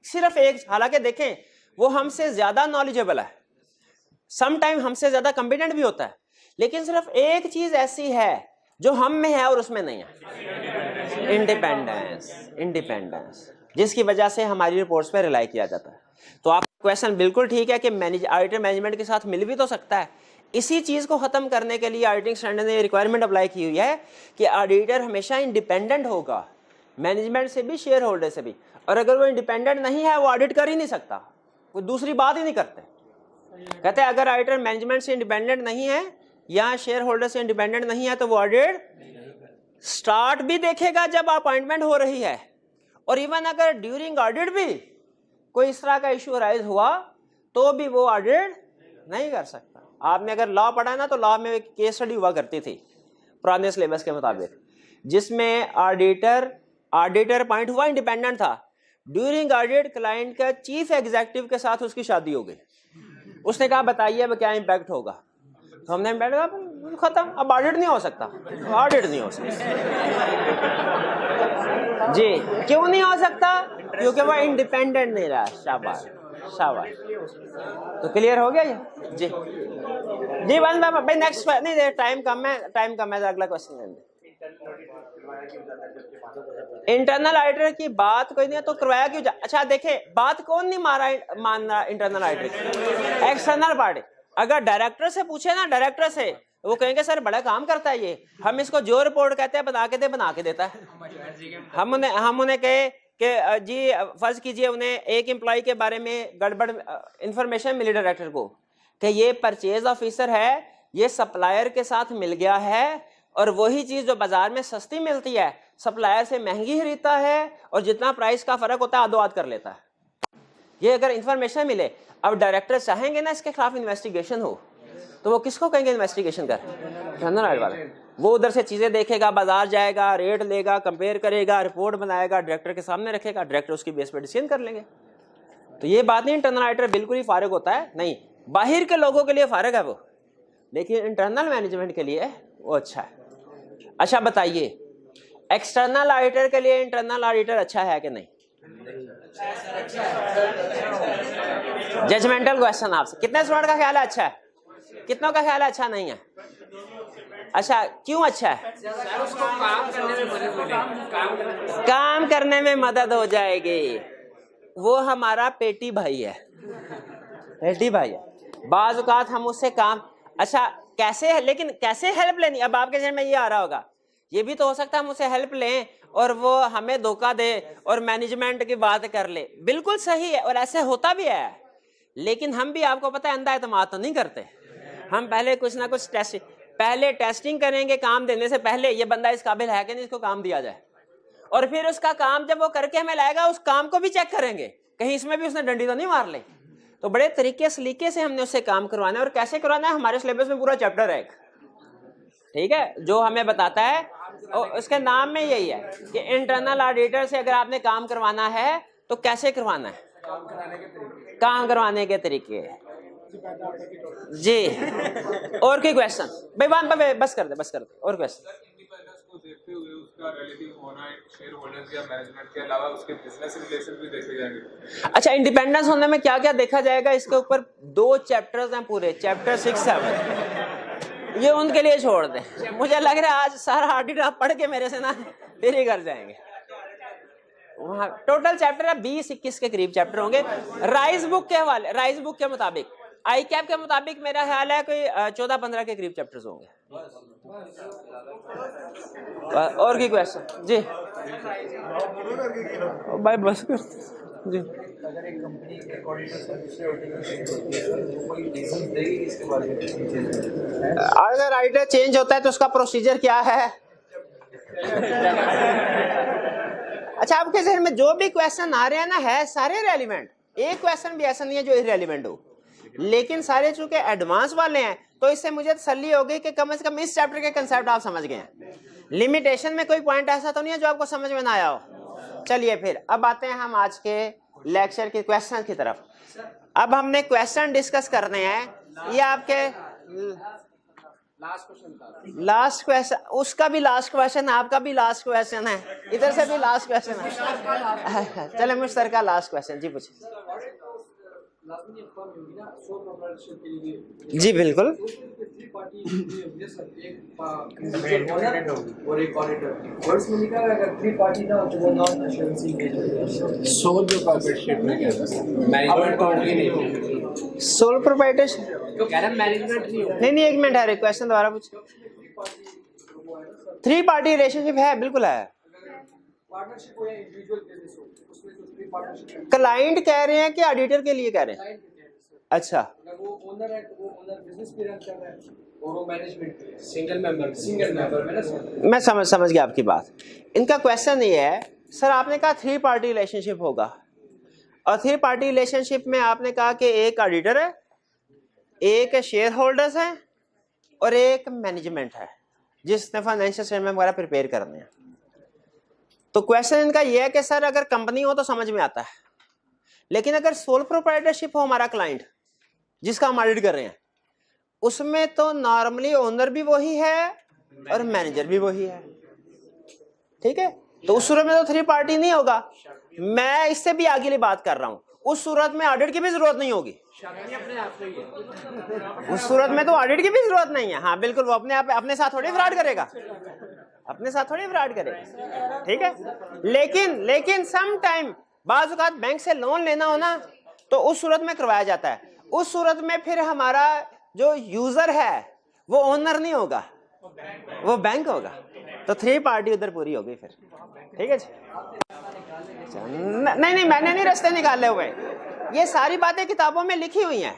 सिर्फ एक, हालांकि देखें वो हमसे ज्यादा नॉलेजेबल है, सम टाइम हमसे ज्यादा कॉम्पिटेंट भी होता है, लेकिन सिर्फ एक चीज ऐसी है जो हम में है और उसमें नहीं है, इंडिपेंडेंस। इंडिपेंडेंस जिसकी वजह से हमारी रिपोर्ट्स पे रिलाई किया जाता है। तो आप क्वेश्चन बिल्कुल ठीक है कि ऑडिटर मैनेजमेंट के साथ मिल भी तो सकता है। इसी चीज को खत्म करने के लिए ऑडिटिंग स्टैंडर्ड ने रिक्वायरमेंट अप्लाई की हुई है कि ऑडिटर हमेशा इंडिपेंडेंट होगा, मैनेजमेंट से भी, शेयर होल्डर से भी। और अगर वो इंडिपेंडेंट नहीं है, वो ऑडिट कर ही नहीं सकता, वो दूसरी बात ही नहीं करते। कहते हैं अगर ऑडिटर मैनेजमेंट से इंडिपेंडेंट नहीं है या शेयर होल्डर से इंडिपेंडेंट नहीं है, तो वो ऑडिट स्टार्ट भी देखेगा जब अपॉइंटमेंट हो रही है, और इवन अगर ड्यूरिंग ऑडिट भी कोई इस तरह का इशू अराइज हुआ तो भी वो ऑडिट नहीं कर सकता। आपने अगर लॉ पढ़ा है ना, तो लॉ में एक केस स्टडी हुआ करती थी पुराने सिलेबस के मुताबिक, जिसमें ऑडिटर पॉइंट हुआ इंडिपेंडेंट था। ड्यूरिंग ऑडिट क्लाइंट का चीफ एग्जीक्यूटिव के साथ उसकी शादी हो गई। उसने कहा बताइए अब क्या इम्पैक्ट होगा, तो हमने इम्पैक्ट कहा खत्म, अब ऑडिट नहीं हो सकता, ऑडिट नहीं हो सकता। जी, क्यों नहीं हो सकता? क्योंकि वो इंडिपेंडेंट नहीं रहा। शाबाश शाबाश। तो क्लियर हो गया ये? जी जी, भाई नेक्स्ट नहीं, टाइम कम है, तो अगला क्वेश्चन लेंगे। इंटरनल ऑडिटर की बात कोई नहीं है तो करवाया क्यों जा? अच्छा देखे, बात कौन नहीं मान रहा इंटरनल ऑडिटर? External party. अगर डायरेक्टर से पूछे ना, डायरेक्टर से, वो कहेंगे सर बड़ा काम करता है ये, हम इसको जो रिपोर्ट कहते हैं बना के देता है। हम उन्हें कहे कि जी फर्ज कीजिए उन्हें एक एम्प्लॉय के बारे में गड़बड़ इंफॉर्मेशन मिली डायरेक्टर को कि ये परचेज ऑफिसर है, ये सप्लायर के साथ मिल गया है, और वही चीज जो बाजार में सस्ती मिलती है सप्लायर से महंगी खरीदता है, और जितना प्राइस का फर्क होता है आधो आध कर लेता है। ये अगर इंफॉर्मेशन मिले, अब डायरेक्टर चाहेंगे ना इसके खिलाफ इन्वेस्टिगेशन हो, तो वो किसको कहेंगे इन्वेस्टिगेशन कर? इंटरनल ऑडिट वाले। वो उधर से चीज़ें देखेगा, बाजार जाएगा, रेट लेगा, कंपेयर करेगा, रिपोर्ट बनाएगा, डायरेक्टर के सामने रखेगा, डायरेक्टर उसकी बेस पर डिसीजन कर लेंगे। तो ये बात नहीं इंटरनल ऑडिटर बिल्कुल ही फारिग होता है, नहीं, बाहर के लोगों के लिए फारिग है वो, लेकिन इंटरनल मैनेजमेंट के लिए वो अच्छा है। अच्छा बताइए, एक्सटर्नल ऑडिटर के लिए इंटरनल ऑडिटर अच्छा है कि नहीं? जजमेंटल क्वेश्चन आपसे, कितने स्टूडेंट का ख्याल है अच्छा है, कितनों का ख्याल है अच्छा नहीं है? अच्छा, क्यों अच्छा है? काम करने में मदद हो जाएगी। वो हमारा पेटी भाई है, पेटी भाई है। बाज़ औक़ात हम उससे काम, अच्छा कैसे है, लेकिन कैसे हेल्प लेनी, अब आपके जहन में ये आ रहा होगा, ये भी तो हो सकता है हम उससे हेल्प लें और वो हमें धोखा दे और मैनेजमेंट की बात कर ले। बिल्कुल सही है और ऐसे होता भी है, लेकिन हम भी आपको पता है अंधा एतमाद तो नहीं करते। हम पहले कुछ ना कुछ टेस्टिंग करेंगे काम देने से पहले, ये बंदा इस काबिल है कि नहीं, इसको काम दिया जाए, और फिर उसका काम जब वो करके हमें लाएगा उस काम को भी चेक करेंगे, कहीं इसमें भी उसने डंडी तो नहीं मार ली। तो बड़े तरीके सलीके से हमने उससे काम करवाना है, और कैसे करवाना है हमारे सिलेबस में पूरा चैप्टर है एक, ठीक है, जो हमें बताता है। और उसके नाम में यही है कि इंटरनल ऑडिटर से अगर आपने काम करवाना है तो कैसे करवाना है, काम करवाने के तरीके जी। और कोई क्वेश्चन भाई? बस कर दे और क्वेश्चन? इंडिपेंडेंस को देखते हुए उसका रिलेटिव होना शेयर होल्डर्स या मैनेजमेंट के अलावा उसके बिजनेस रिलेशन भी देखे जाएंगे। अच्छा, इंडिपेंडेंस होने में क्या क्या देखा जाएगा, इसके ऊपर 2 चैप्टर्स हैं पूरे, चैप्टर 6-7, ये उनके लिए छोड़ दें। मुझे लग रहा है आज सारा ऑडिट आप पढ़ के मेरे से ना फिर ही कर जाएंगे। वहाँ टोटल चैप्टर है 20-21 के करीब चैप्टर होंगे। राइज बुक के हवाले, राइज बुक के मुताबिक, आई कैप के मुताबिक मेरा ख्याल है कोई 14-15 के करीब चैप्टर्स होंगे। और की क्वेश्चन जी? भाई बस कर जी। अगर एक कंपनी एक ऑडिटर से दूसरे ऑडिटर से तो कोई रीजन देगी इसके बारे में? अगर ऑडिटर चेंज होता है तो उसका प्रोसीजर क्या है? अच्छा, आपके जहन में जो भी क्वेश्चन आ रहे हैं ना, है सारे रेलिवेंट, एक क्वेश्चन भी ऐसा नहीं है जो इररेलेवेंट हो, लेकिन सारे चूंकि एडवांस वाले हैं तो इससे मुझे तसल्ली हो गई कि कम से कम इस चैप्टर के कंसेप्ट आप समझ गए हैं। लिमिटेशन में कोई पॉइंट ऐसा तो नहीं है जो आपको समझ में ना आया हो। चलिए फिर अब आते हैं हम आज के लेक्चर के क्वेश्चन की तरफ। अब हमने क्वेश्चन डिस्कस करने हैं। ये आपके लास्ट क्वेश्चन, उसका भी लास्ट क्वेश्चन, आपका भी लास्ट क्वेश्चन है, इधर से भी लास्ट क्वेश्चन है। चले मुश्तरका लास्ट क्वेश्चन जी पूछिए। जी बिल्कुल। और एक ऑडिटर वर्ड्स में लिखा है अगर 3 पार्टी ना हो तो वो नॉन एश्योरेंसी के सोल प्रोप्राइटरशिप में मैनेजमेंट तो होगी नहीं। सोल प्रोप्राइटरशिप तो कह रहा मैनेजमेंट नहीं हो। नहीं, एक मिनट है, क्वेश्चन दोबारा पूछिए। 3 पार्टी रिलेशनशिप है, बिल्कुल है। पार्टनरशिप हो या इंडिविजुअल बिजनेस हो, उसमें तो 3 पार्टनरशिप। क्लाइंट कह रहे हैं कि ऑडिटर के लिए कह रहे हैं? अच्छा, अगर वो ओनर है तो वो ओनर बिजनेस भी रन कर रहा है और वो मैनेजमेंट सिंगल मेंबर है ना। मैं समझ गया आपकी बात। इनका क्वेश्चन ये है, सर आपने कहा 3 पार्टी रिलेशनशिप होगा, और 3 पार्टी रिलेशनशिप में आपने कहा कि एक ऑडिटर है, एक शेयर होल्डर्स हैं और एक मैनेजमेंट है जिसने फाइनेंशियल स्टेटमेंट वगैरह प्रिपेयर करने हैं। तो क्वेश्चन इनका यह है कि सर अगर कंपनी हो तो समझ में आता है, लेकिन अगर सोल प्रोप्राइटरशिप हो हमारा क्लाइंट जिसका हम ऑडिट कर रहे हैं, उसमें तो नॉर्मली ओनर भी वही है और मैनेजर भी वही है, ठीक है। तो उस सूरत में तो 3 पार्टी नहीं होगा। मैं इससे भी आगे बात कर रहा हूं, उस सूरत में ऑडिट की भी जरूरत नहीं होगी। उस सूरत में तो ऑडिट की भी जरूरत नहीं है। हाँ बिल्कुल, वो अपने साथ थोड़ी फ्रॉड करेगा, अपने साथ थोड़ी फ्रॉड करेगा, ठीक है। लेकिन सम टाइम बाज़ औक़ात बैंक से लोन लेना हो ना, तो उस सूरत में करवाया जाता है। उस सूरत में फिर हमारा जो यूजर है वो ओनर नहीं होगा, वो बैंक होगा। तो 3 पार्टी उधर पूरी हो गई फिर, ठीक है जी। नहीं, मैंने नहीं रास्ते निकाले हुए, ये सारी बातें किताबों में लिखी हुई हैं।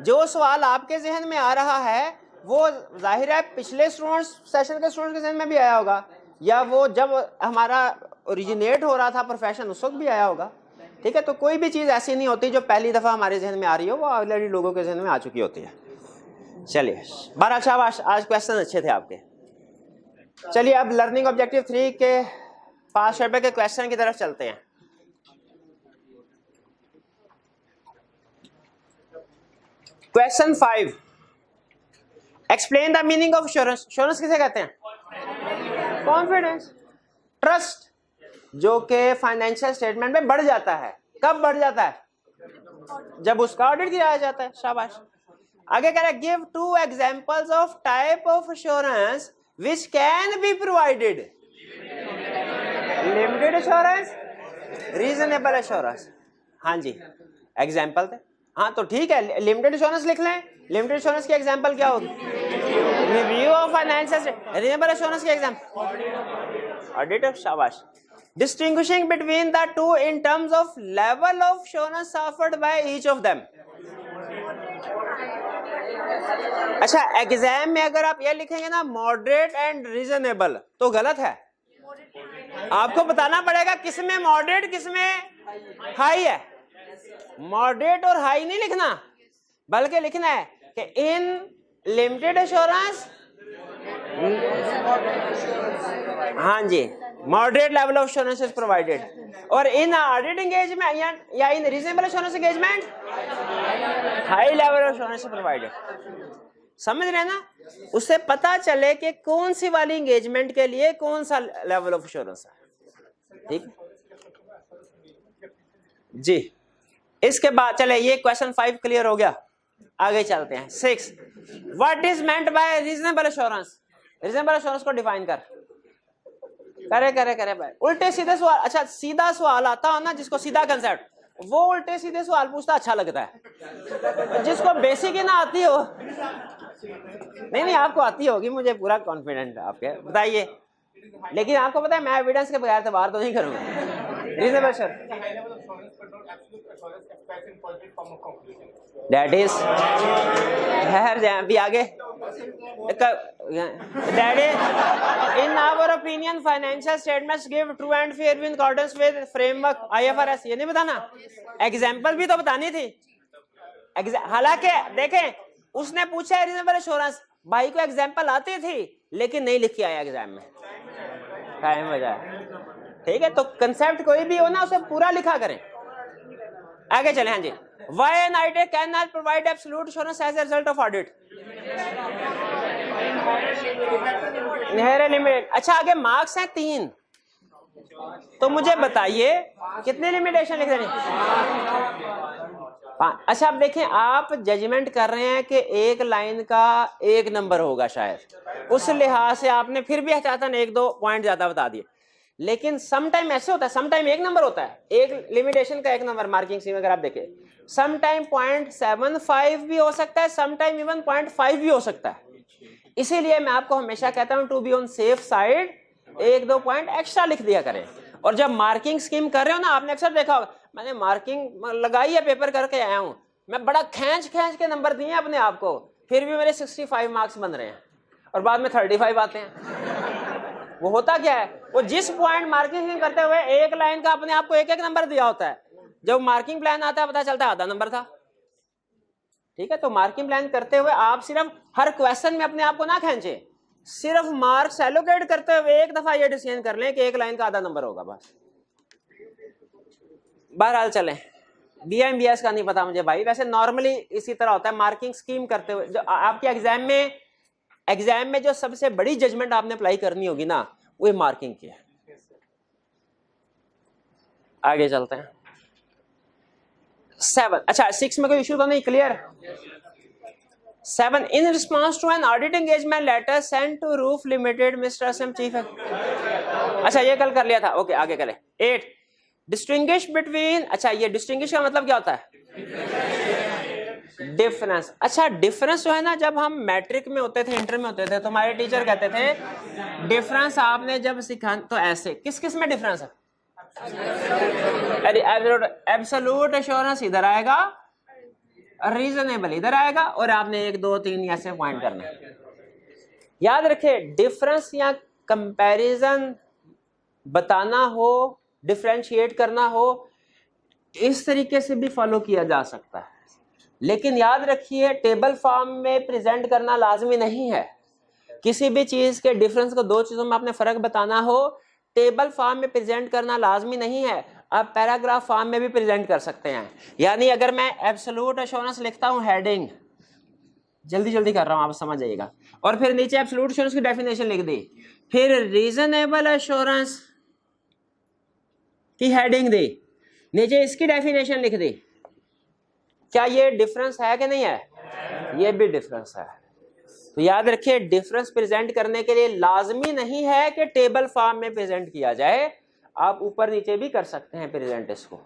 जो सवाल आपके जहन में आ रहा है वो जाहिर है पिछले सेशन के स्टूडेंट्स के जहन में भी आया होगा, या वो जब हमारा ओरिजिनेट हो रहा था प्रोफेशन उस वक्त भी आया होगा, ठीक है। तो कोई भी चीज़ ऐसी नहीं होती जो पहली दफ़ा हमारे जहन में आ रही हो, वो ऑलरेडी लोगों के जहन में आ चुकी होती है। चलिए 12। अच्छा, आज क्वेश्चन अच्छे थे आपके, चलिए अब लर्निंग ऑब्जेक्टिव 3 के पास पेपर के क्वेश्चन की तरफ चलते हैं। Question 5, explain the meaning of assurance. Assurance किसे कहते हैं? कॉन्फिडेंस, ट्रस्ट, जो कि फाइनेंशियल स्टेटमेंट में बढ़ जाता है। कब बढ़ जाता है? जब उसका ऑडिट किया जाता है। शाबाश। आगे कह रहा है give 2 examples of type of assurance which can be provided. Limited assurance, reasonable assurance. हाँ जी, एग्जांपल थे। हाँ तो ठीक है, लिमिटेड एश्योरेंस लिख लें। लिमिटेड एश्योरेंस की एग्जांपल क्या होगी? Review of financial. Reasonable assurance की एग्जांपल ऑडिट। शाबाश। Distinguishing between the two in terms of level of assurance offered by each of them. अच्छा, एग्जाम में अगर आप ये लिखेंगे ना मॉडरेट एंड रीजनेबल तो गलत है। आपको बताना पड़ेगा किसमें मॉडरेट किसमें हाई है। मॉडरेट और हाई नहीं लिखना, बल्कि लिखना है कि इन लिमिटेड एश्योरेंस, हाँ जी, moderate level of assurance is provided, और इन ऑडिट एंगेजमेंट या in reasonable assurance engagement high level of assurance provided. समझ रहे हैं ना? उससे पता चले कि कौन सी वाली एंगेजमेंट के लिए कौन सा लेवल ऑफ एश्योरेंस है। ठीक जी। इसके बाद चले, ये क्वेश्चन 5 क्लियर हो गया। आगे चलते हैं 6, what is meant by reasonable assurance. Reasonable assurance को डिफाइन कर। करे भाई, उल्टे सीधे सवाल। अच्छा, सीधा सवाल आता हो ना जिसको सीधा कंसेप्ट, वो उल्टे सीधे सवाल पूछता अच्छा लगता है। जिसको बेसिक ही ना आती हो, नहीं आपको आती होगी, मुझे पूरा कॉन्फिडेंट है आपके, बताइए। लेकिन आपको पता है मैं एविडेंस के बगैर तो बाहर तो नहीं करूंगा। रीजनेबल दैट इज, ठहर जाए अभी आगे। That is in our opinion financial statements give true and fair in accordance with framework IFRS। ये नहीं बताना, एग्जांपल भी तो बतानी थी। हालांकि देखें, उसने पूछा है रीजनेबल एश्योरेंस, भाई को एग्जांपल आती थी लेकिन नहीं लिख के आया एग्जाम में, टाइम हो जाए। ठीक है, तो कंसेप्ट कोई भी हो ना उसे पूरा लिखा करें। आगे चले। हाँ जी, why an auditor cannot provide absolute assurance as a result of audit? Limit. अच्छा, आगे मार्क्स हैं 3, तो मुझे बताइए कितने लिमिटेशन लिख रहे हैं? अच्छा, अब देखें, आप जजमेंट कर रहे हैं कि एक लाइन का 1 नंबर होगा शायद, उस लिहाज से आपने फिर भी चाहता 1-2 पॉइंट ज्यादा बता दिए। लेकिन सम टाइम ऐसे होता है, सम टाइम 1 नंबर होता है, एक लिमिटेशन का 1 नंबर मार्किंग स्कीम अगर आप देखें, सम टाइम 0.75 भी हो सकता है, सम टाइम इवन 0.5 भी हो सकता है। इसीलिए मैं आपको हमेशा कहता हूं to be on safe side 1-2 point extra लिख दिया करें। और जब मार्किंग स्कीम कर रहे हो ना, आपने अक्सर देखा होगा, मैंने मार्किंग लगाई है, पेपर करके आया हूं, मैं बड़ा खींच के नंबर दिए अपने आप को, फिर भी मेरे 65 मार्क्स बन रहे हैं और बाद में 35 आते हैं। वो होता क्या है, वो जिस पॉइंट मार्किंग करते हुए एक लाइन का अपने आप को 1-1 नंबर दिया होता है, जब मार्किंग प्लान आता है पता चलता है आधा नंबर था। ठीक है, तो मार्किंग प्लान करते हुए आप सिर्फ हर क्वेश्चन में अपने आप को ना खींचे, सिर्फ मार्क्स एलोकेट करते हुए एक दफा ये डिसीजन कर लें कि एक लाइन का आधा नंबर होगा बस। बहरहाल चलें, BMBS का नहीं पता मुझे भाई, वैसे नॉर्मली इसी तरह होता है मार्किंग स्कीम करते हुए। जो आपके एग्जाम में जो सबसे बड़ी जजमेंट आपने अप्लाई करनी होगी ना, वो मार्किंग की है। आगे चलते हैं 7। अच्छा, 6 में कोई इशू तो नहीं, clear? 7, in response to an audit engagement letter send to roof limited mister Asam chief. अच्छा, ये कल कर लिया था, ओके आगे करें। 8, डिस्टिंग्विश बिटवीन। अच्छा, ये डिस्टिंग्विश का मतलब क्या होता है? डिफरेंस। अच्छा, डिफरेंस जो है ना, जब हम मैट्रिक में होते थे, इंटर में होते थे, तो हमारे टीचर कहते थे डिफरेंस आपने जब सीखा तो ऐसे, किस किस में डिफरेंस है? एब्सोल्यूट एश्योरेंस इधर आएगा, रीजनेबल इधर आएगा, और आपने 1, 2, 3 ऐसे पॉइंट करना है। याद रखिए, डिफरेंस या कंपैरिजन बताना हो, डिफरेंशिएट करना हो, इस तरीके से भी फॉलो किया जा सकता है, लेकिन याद रखिए टेबल फॉर्म में प्रेजेंट करना लाजमी नहीं है। किसी भी चीज के डिफरेंस को दो चीजों में आपने फर्क बताना हो, टेबल फॉर्म में प्रेजेंट करना लाजमी नहीं है, आप पैराग्राफ फॉर्म में भी प्रेजेंट कर सकते हैं। यानी अगर मैं एब्सोल्यूट एश्योरेंस लिखता हूं, हेडिंग जल्दी जल्दी कर रहा हूं, आप समझ जाइएगा, और फिर नीचे एब्सोल्यूट एश्योरेंस की डेफिनेशन लिख दी, फिर रीजनेबल एश्योरेंस की हेडिंग दी, नीचे इसकी डेफिनेशन लिख दी, क्या ये डिफरेंस है कि नहीं है? ये भी डिफरेंस है। तो याद रखिए, डिफरेंस प्रेजेंट करने के लिए लाजमी नहीं है कि टेबल फॉर्म में प्रेजेंट किया जाए, आप ऊपर नीचे भी कर सकते हैं प्रेजेंट इसको,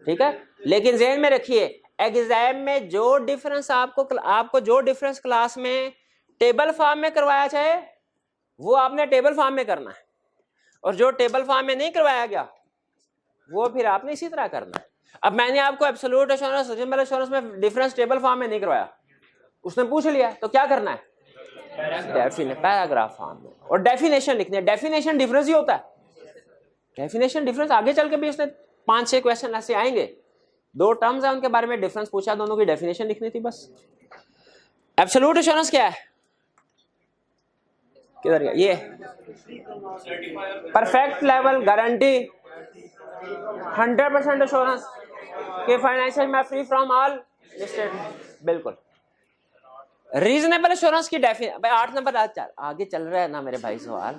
ठीक है। लेकिन ज़हन में रखिए, एग्जाम में जो डिफरेंस आपको जो डिफरेंस क्लास में टेबल फॉर्म में करवाया जाए वो आपने टेबल फॉर्म में करना है, और जो टेबल फॉर्म में नहीं करवाया गया वो फिर आपने इसी तरह करना है। अब मैंने आपको एब्सोल्यूट एश्योरेंस, रीजनेबल एश्योरेंस में डिफरेंस टेबल फॉर्म में नहीं करवाया, उसने पूछ लिया, तो क्या करना है? पैराग्राफ फॉर्म में, और डेफिनेशन लिखनी है। डेफिनेशन डिफरेंस ही होता है, डेफिनेशन डिफरेंस। आगे चल के भी उसने 5-6 क्वेश्चन ऐसे आएंगे, 2 टर्म्स है उनके बारे में डिफरेंस पूछा, दोनों की डेफिनेशन लिखनी थी बस। एब्सोल्यूट एश्योरेंस क्या है? किधर गया ये? परफेक्ट लेवल गारंटी, 100% एश्योरेंस कि फाइनेंशियल में फ्री फ्रॉम ऑल लिस्टेड, बिल्कुल। रीजनेबल एश्योरेंस की डेफिनेशन, भाई 8 नंबर आगे चल रहा है ना मेरे भाई सवाल।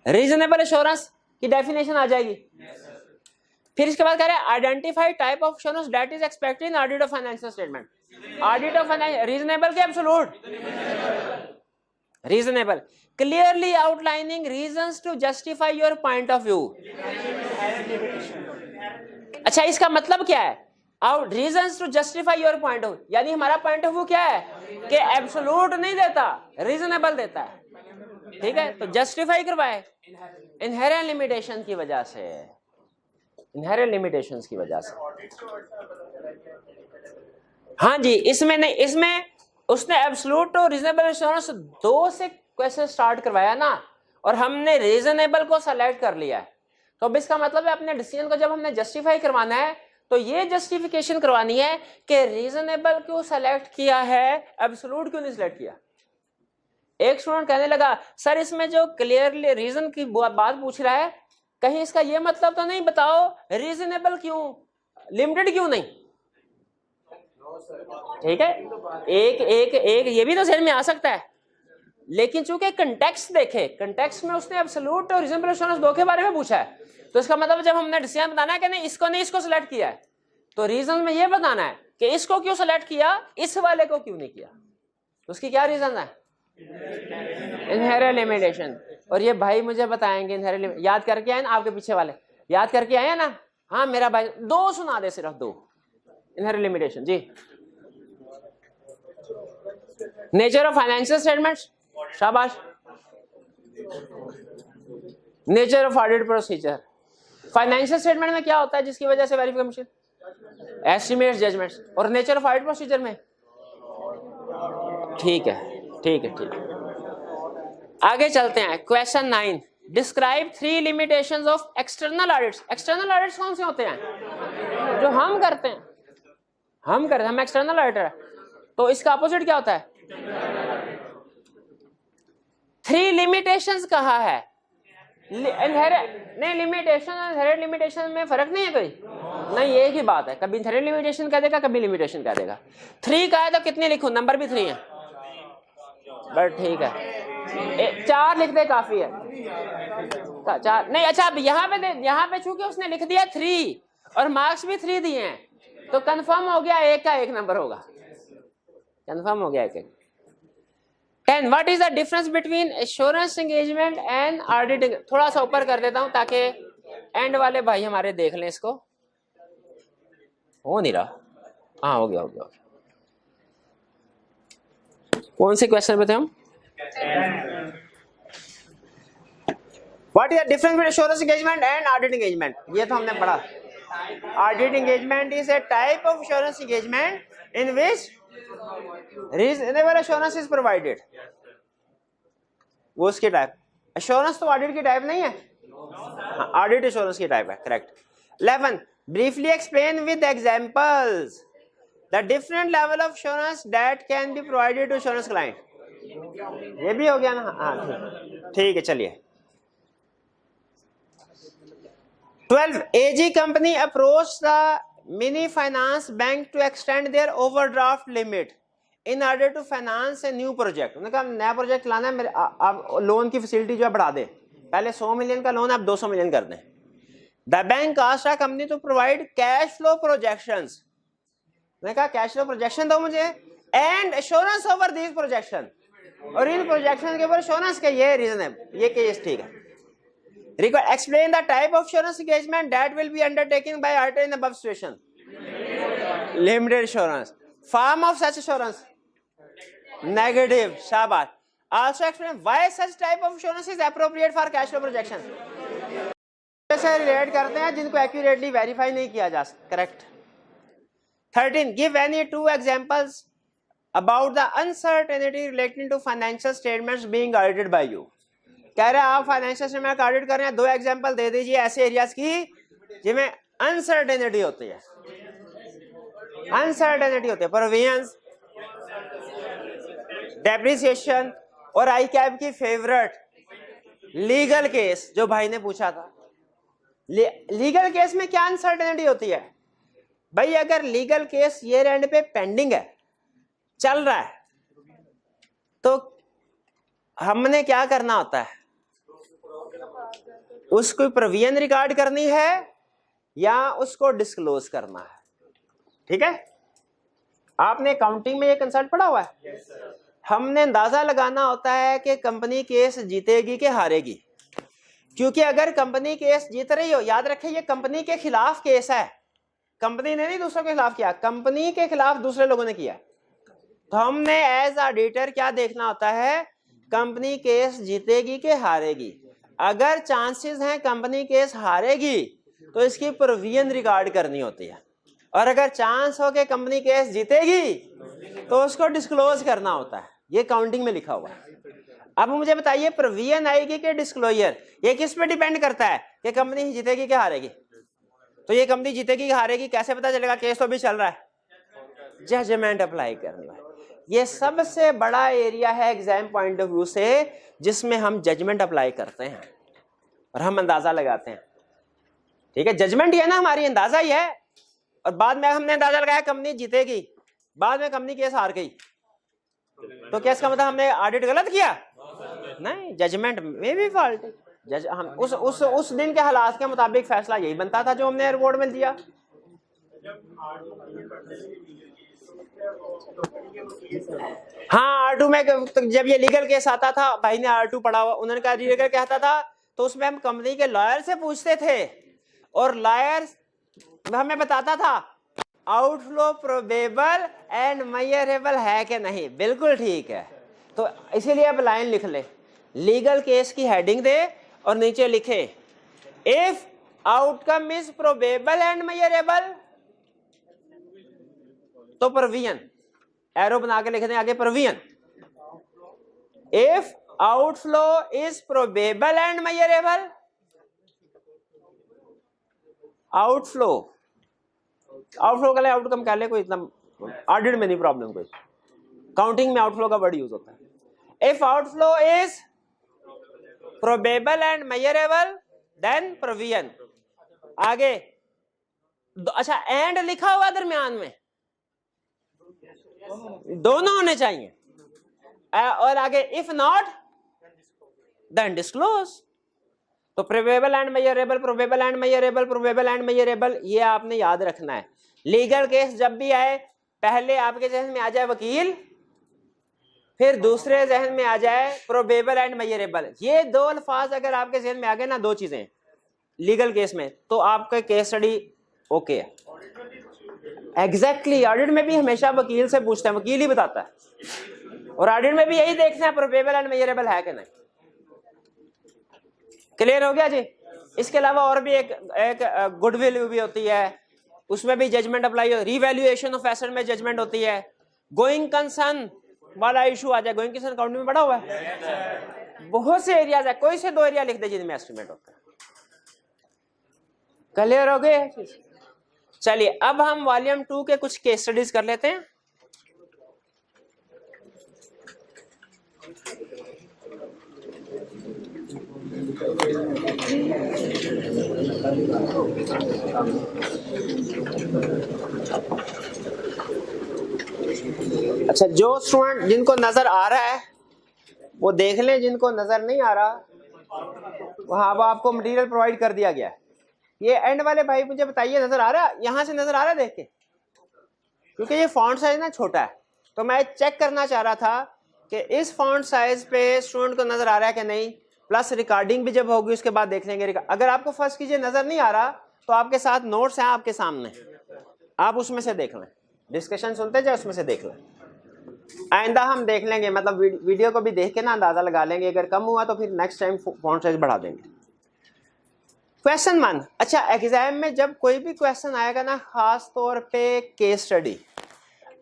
रीजनेबल एश्योरेंस की डेफिनेशन आ जाएगी, फिर इसके बाद कह रहे हैं identify type of assurance that is expected in audit of financial statement. Audit of reasonable के absolute? Reasonable, clearly outlining reasons to justify your point of view. अच्छा, इसका मतलब क्या है? Out reasons to justify your point of, यानी हमारा point of view क्या है कि एब्सोल्यूट नहीं देता, रीजनेबल देता है, ठीक है। तो जस्टिफाई करवाए इनहेरेंट लिमिटेशन की वजह से, इनहेरेंट लिमिटेशंस की वजह से। हाँ जी, इसमें नहीं, इसमें उसने एब्सोल्यूट और रीजनेबल एश्योरेंस 2 से क्वेश्चन स्टार्ट करवाया ना, और हमने रीजनेबल को सेलेक्ट कर लिया है। तो अब इसका मतलब है अपने डिसीजन को जब हमने जस्टिफाई करवाना है तो ये जस्टिफिकेशन करवानी है कि रीजनेबल क्यों सेलेक्ट किया है, एब्सोल्यूट क्यों नहीं सेलेक्ट किया। एक स्टूडेंट कहने लगा, सर इसमें जो क्लियरली रीजन की बात पूछ रहा है, कहीं इसका ये मतलब तो नहीं बताओ रीजनेबल क्यों, लिमिटेड क्यों नहीं? ठीक है, एक ये भी तो ज़हन में आ सकता है, लेकिन चूंकि कंटेक्स्ट देखे, कंटेक्स्ट में उसने एब्सोल्यूट और रीजनेबल एश्योरेंस 2 के बारे में पूछा है, तो इसका मतलब जब हमने डिसीजन बताना है कि नहीं इसको सेलेक्ट किया है, तो रीजन में ये बताना है कि इसको क्यों सेलेक्ट किया, इस वाले को क्यों नहीं किया। तो उसकी क्या रीजन है? Inherent limitation. और ये भाई मुझे बताएंगे इनहेरेंट लिमिटेशन याद करके आए ना, आपके पीछे वाले याद करके आए ना? हाँ मेरा भाई 2 सुना दे, सिर्फ 2 इनहेरेंट लिमिटेशन जी। नेचर ऑफ फाइनेंशियल स्टेटमेंट्स, शाबाश। Nature of audit procedure, financial statement में क्या होता है जिसकी वजह से वेरिफिकेशन, एस्टिमेट्स, जजमेंट्स, और नेचर ऑफ ऑडिट प्रोसीजर में, ठीक है ठीक है ठीक है। आगे चलते हैं, question 9, describe 3 limitations of external audits. External audits कौन से होते हैं? जो हम करते हैं, हम एक्सटर्नल ऑडिटर है, तो इसका अपोजिट क्या होता है? 3 लिमिटेशंस कहा है, नहीं लिमिटेशन इनहेरेंट लिमिटेशन में फर्क नहीं है कोई, नहीं एक ही बात है, कभी इनहेरेंट लिमिटेशन कह देगा, कभी लिमिटेशन कह देगा। 3 का है तो कितनी लिखूं, नंबर भी 3 है, बट ठीक है 4 लिख दे काफी है, 4 नहीं। अच्छा अब यहाँ पे चूंकि उसने लिख दिया 3 और मार्क्स भी 3 दिए हैं, तो कंफर्म हो गया 1 का 1 नंबर होगा, कंफर्म हो गया 1। 10 what is the difference between assurance engagement and auditing. थोड़ा सा ऊपर कर देता हूं ताकि एंड वाले भाई हमारे देख लें इसको। हो नहीं रहा, हाँ हो गया। कौन से क्वेश्चन पे थे हम? What is the difference between assurance engagement and audit engagement, ये तो हमने पढ़ा। Audit engagement is a type of assurance engagement in which reasonable assurance is provided. वो उसकी टाइप, एश्योरेंस तो ऑडिट की टाइप नहीं है, ऑडिट एश्योरेंस की टाइप है, correct. 11 briefly explain with examples the different level of assurance that can be provided to assurance client. ये भी हो गया ना? हाँ ठीक है। चलिए 12 AG company approach the mini finance bank to extend their overdraft limit in order to finance a new project. उन्होंने कहा नया प्रोजेक्ट लाना है, मेरे आप लोन की फैसिलिटी जो है बढ़ा दें, पहले 100 मिलियन का लोन आप 200 मिलियन कर दें। The bank asked the company to provide cash flow projections. मैंने कहा कैश फ्लो प्रोजेक्शन दो मुझे and assurance over this projection, और इन प्रोजेक्शन के ऊपर एश्योरेंस के ये रीजन है, ये केस ठीक है। Require explain the type of assurance engagement that will be undertaken by auditor in above situation. Limited assurance, form of such assurance negative, शाबाश। Also explain why such type of assurance is appropriate for cash flow projection. से relate करते हैं जिनको accurately verify नहीं किया जा सकता। Correct. 13 give any 2 examples about the uncertainty relating to financial statements being audited by you. कह रहे हैं आप फाइनेंशियल स्टेटमेंट ऑडिट कर रहे हैं, 2 एग्जांपल दे दीजिए ऐसे एरियाज की जिनमें अनसर्टेनिटी होती है। अनसर्टेनिटी होती है प्रोविजंस, डेप्रिसिएशन, और आई कैब की फेवरेट लीगल केस जो भाई ने पूछा था। लीगल केस में क्या अनसर्टेनिटी होती है भाई? अगर लीगल केस ईयर एंड पे पेंडिंग है, चल रहा है, तो हमने क्या करना होता है? उसको प्रोविजन रिकॉर्ड करनी है या उसको डिस्क्लोज करना है। ठीक है, आपने अकाउंटिंग में ये कंसेप्ट पढ़ा हुआ है। हमने अंदाजा लगाना होता है कि कंपनी केस जीतेगी कि हारेगी, क्योंकि अगर कंपनी केस जीत रही हो, याद रखें ये कंपनी के खिलाफ केस है, कंपनी ने नहीं दूसरों के खिलाफ किया, कंपनी के खिलाफ दूसरे लोगों ने किया। तो हमने एज ऑडिटर क्या देखना होता है? कंपनी केस जीतेगी कि हारेगी। अगर चांसेस हैं कंपनी केस हारेगी तो इसकी प्रोविजन रिकॉर्ड करनी होती है, और अगर चांस हो कि कंपनी केस जीतेगी तो उसको डिस्क्लोज करना होता है। ये काउंटिंग में लिखा हुआ है। अब मुझे बताइए प्रोविजन आएगी कि डिस्क्लोजर? ये किस पे डिपेंड करता है कि कंपनी जीतेगी कि हारेगी? तो ये कंपनी जीतेगी कि हारेगी कैसे पता चलेगा? केस तो अभी चल रहा है, जजमेंट अप्लाई करना है। ये सबसे बड़ा एरिया है एग्जाम पॉइंट ऑफ व्यू से जिसमें हम जजमेंट अप्लाई करते हैं और हम अंदाजा लगाते हैं। ठीक है, जजमेंट ही है ना हमारी, अंदाजा ही है। और बाद में हमने अंदाजा लगाया कंपनी जीतेगी, बाद में कंपनी केस हार गई, तो केस का मतलब हमने ऑडिट गलत किया? नहीं, जजमेंट में भी फॉल्ट है। हम उस दिन के हालात के मुताबिक फैसला यही बनता था जो हमने रिपोर्ट में दिया। हाँ, R2 में जब ये लीगल केस आता था, भाई ने R2 पढ़ा हुआ, उन्होंने कहा लीगल केस आता था तो उसमें हम कंपनी के लॉयर से पूछते थे और लॉयर हमें बताता था आउटफ्लो प्रोबेबल एंड मेजरेबल है कि नहीं। बिल्कुल ठीक है, तो इसीलिए अब लाइन लिख ले, लीगल केस की हेडिंग दे और नीचे लिखे if outcome is probable and measurable तो प्रोविजन, एरो बना के लिख दें आगे provision. If outflow is probable and measurable, outflow का ले, आउटकम कह ले, कोई इतना ऑडिट में नहीं प्रॉब्लम कोई, काउंटिंग में आउटफ्लो का वर्ड यूज होता है। If outflow is probable and measurable then provision. आगे अच्छा एंड लिखा हुआ दरमियान में, दोनों होने चाहिए, और आगे इफ नॉट देन डिस्क्लोज। तो probable and measurable, probable and measurable, probable and measurable, ये आपने याद रखना है। लीगल केस जब भी आए पहले आपके जहन में आ जाए वकील, फिर दूसरे जहन में आ जाए प्रोबेबल एंड मेजरेबल। ये दो अल्फाज अगर आपके जहन में आ गए ना, दो चीजें लीगल केस में, तो आपका केस स्टडी ओके है। एग्जैक्टली ऑडिट में भी हमेशा वकील से पूछते हैं, वकील ही बताता है, और ऑडिट में भी यही देखना है प्रोबेबल एंड मेजरेबल है कि नहीं। क्लियर हो गया जी? इसके अलावा और भी एक गुडविल भी होती है, उसमें भी जजमेंट अप्लाई हो, रिवैल्यूएशन ऑफ एसेट में जजमेंट होती है, गोइंग कंसर्न वाला इशू आ जाए, गोइंग कंसर्न अकाउंटिंग में पढ़ा हुआ है। बहुत से एरियाज है, कोई से दो एरिया लिख दे जिनमें एस्टिमेट होता है। क्लियर हो गए? चलिए अब हम वॉल्यूम 2 के कुछ केस स्टडीज कर लेते हैं। अच्छा, जो स्टूडेंट जिनको नजर आ रहा है वो देख लें, जिनको नजर नहीं आ रहा वहां वो आपको मटेरियल प्रोवाइड कर दिया गया है। ये एंड वाले भाई मुझे बताइए, नजर आ रहा है? यहां से नजर आ रहा है देख के? क्योंकि ये फॉन्ट साइज ना छोटा है, तो मैं चेक करना चाह रहा था कि इस फॉन्ट साइज पे स्टूडेंट को नजर आ रहा है कि नहीं। प्लस रिकॉर्डिंग भी जब होगी उसके बाद देख लेंगे। अगर आपको फर्स्ट कीजिए नजर नहीं आ रहा तो आपके साथ नोट्स हैं आपके सामने, आप उसमें से देख लें। डिस्कशन सुनते जाए, उसमें से देख लें। आइंदा हम देख लेंगे, मतलब वीडियो को भी देख के ना अंदाजा लगा लेंगे। अगर कम हुआ तो फिर नेक्स्ट टाइम फॉन्ट साइज बढ़ा देंगे। क्वेश्चन 1। अच्छा, एग्जाम में जब कोई भी क्वेश्चन आएगा ना, खास तौर पे केस स्टडी,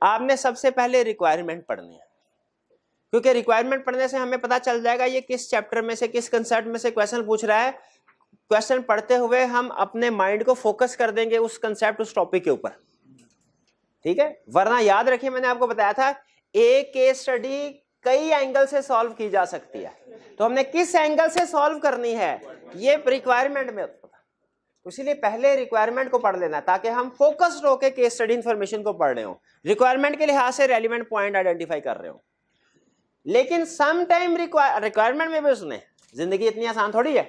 आपने सबसे पहले रिक्वायरमेंट पढ़नी है। क्योंकि रिक्वायरमेंट पढ़ने से हमें पता चल जाएगा ये किस चैप्टर में से, किस कंसेप्ट में से क्वेश्चन पूछ रहा है। क्वेश्चन पढ़ते हुए हम अपने माइंड को फोकस कर देंगे उस कंसेप्ट, उस टॉपिक के ऊपर, ठीक है। वरना याद रखिए, मैंने आपको बताया था एक केस स्टडी कई एंगल से सॉल्व की जा सकती है, तो हमने किस एंगल से सॉल्व करनी है ये रिक्वायरमेंट में होता है। इसीलिए पहले रिक्वायरमेंट को पढ़ लेना ताकि हम फोकस्ड होकर केस स्टडी इंफॉर्मेशन को पढ़ रहे हो, रिक्वायरमेंट के लिहाज से रेलिवेंट पॉइंट आइडेंटिफाई कर रहे हो। लेकिन सम टाइम रिक्वायरमेंट में भी, उसने जिंदगी इतनी आसान थोड़ी है,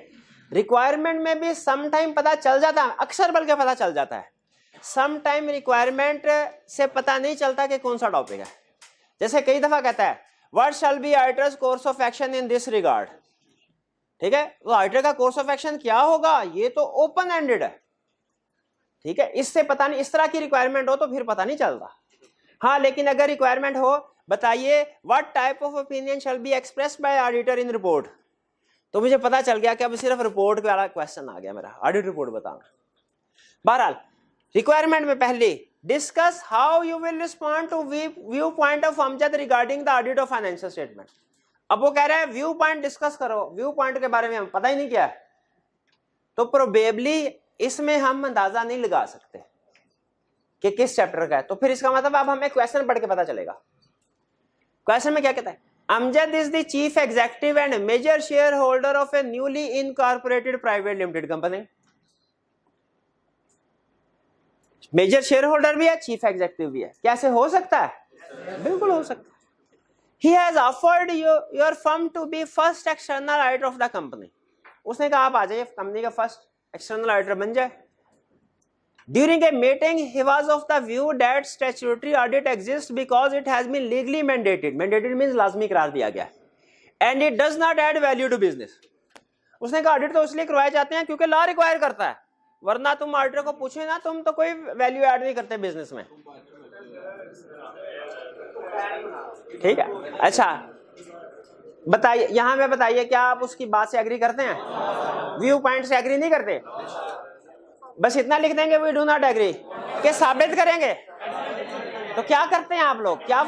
रिक्वायरमेंट में भी सम टाइम पता चल जाता है, अक्सर बल्कि पता चल जाता है। सम टाइम रिक्वायरमेंट से पता नहीं चलता कि कौन सा टॉपिक है। जैसे कई दफा कहता है what shall be auditor's course of action in this regard, ठीक है। तो आर्टर का कोर्स ऑफ एक्शन क्या होगा, ये तो ओपन एंडेड है, ठीक है। इससे पता नहीं, इस तरह की रिक्वायरमेंट हो तो फिर पता नहीं चलता। हाँ, लेकिन अगर रिक्वायरमेंट हो, बताइए what type of opinion shall be expressed by auditor in report, तो मुझे पता चल गया कि अब सिर्फ रिपोर्ट वाला क्वेश्चन आ गया मेरा, ऑडिट रिपोर्ट बताना। बहरहाल रिक्वायरमेंट में पहले discuss how you will respond to view point of Amjad regarding the audit of financial statement. अब वो कह रहा है व्यू पॉइंट डिस्कस करो, व्यू पॉइंट के बारे में हमें पता ही नहीं क्या है, तो प्रोबेबली इसमें हम अंदाजा नहीं लगा सकते कि किस चैप्टर का है। तो फिर इसका मतलब अब हमें क्वेश्चन पढ़ के पता चलेगा। क्वेश्चन में क्या कहता है, Amjad is the chief executive and major share holder of a newly incorporated private limited company. Major share holder भी है, चीफ एग्जीक्यूटिव भी है, कैसे हो सकता है? बिल्कुल हो सकता है। He has offered your firm to be first external auditor of the company. उसने कहा आप आ जाइए, कंपनी का फर्स्ट एक्सटर्नल ऑडिटर बन जाए। During a meeting, he was of the view that statutory audit exists because it has been legally mandated. Mandated means लाजमी करार दिया गया, and it does not add value to business. उसने कहा audit तो इसलिए करवाए जाते हैं क्योंकि लॉ रिक्वायर करता है, वरना तुम ऑडिटर को पूछे ना, तुम तो कोई वैल्यू ऐड नहीं करते बिजनेस में, ठीक है। अच्छा बताइए, यहां में बताइए क्या आप उसकी बात से एग्री करते हैं? व्यू पॉइंट से एग्री नहीं करते? बस इतना लिख देंगे वी डू नॉट एग्री, कि साबित करेंगे। तो क्या करते हैं आप लोग, क्या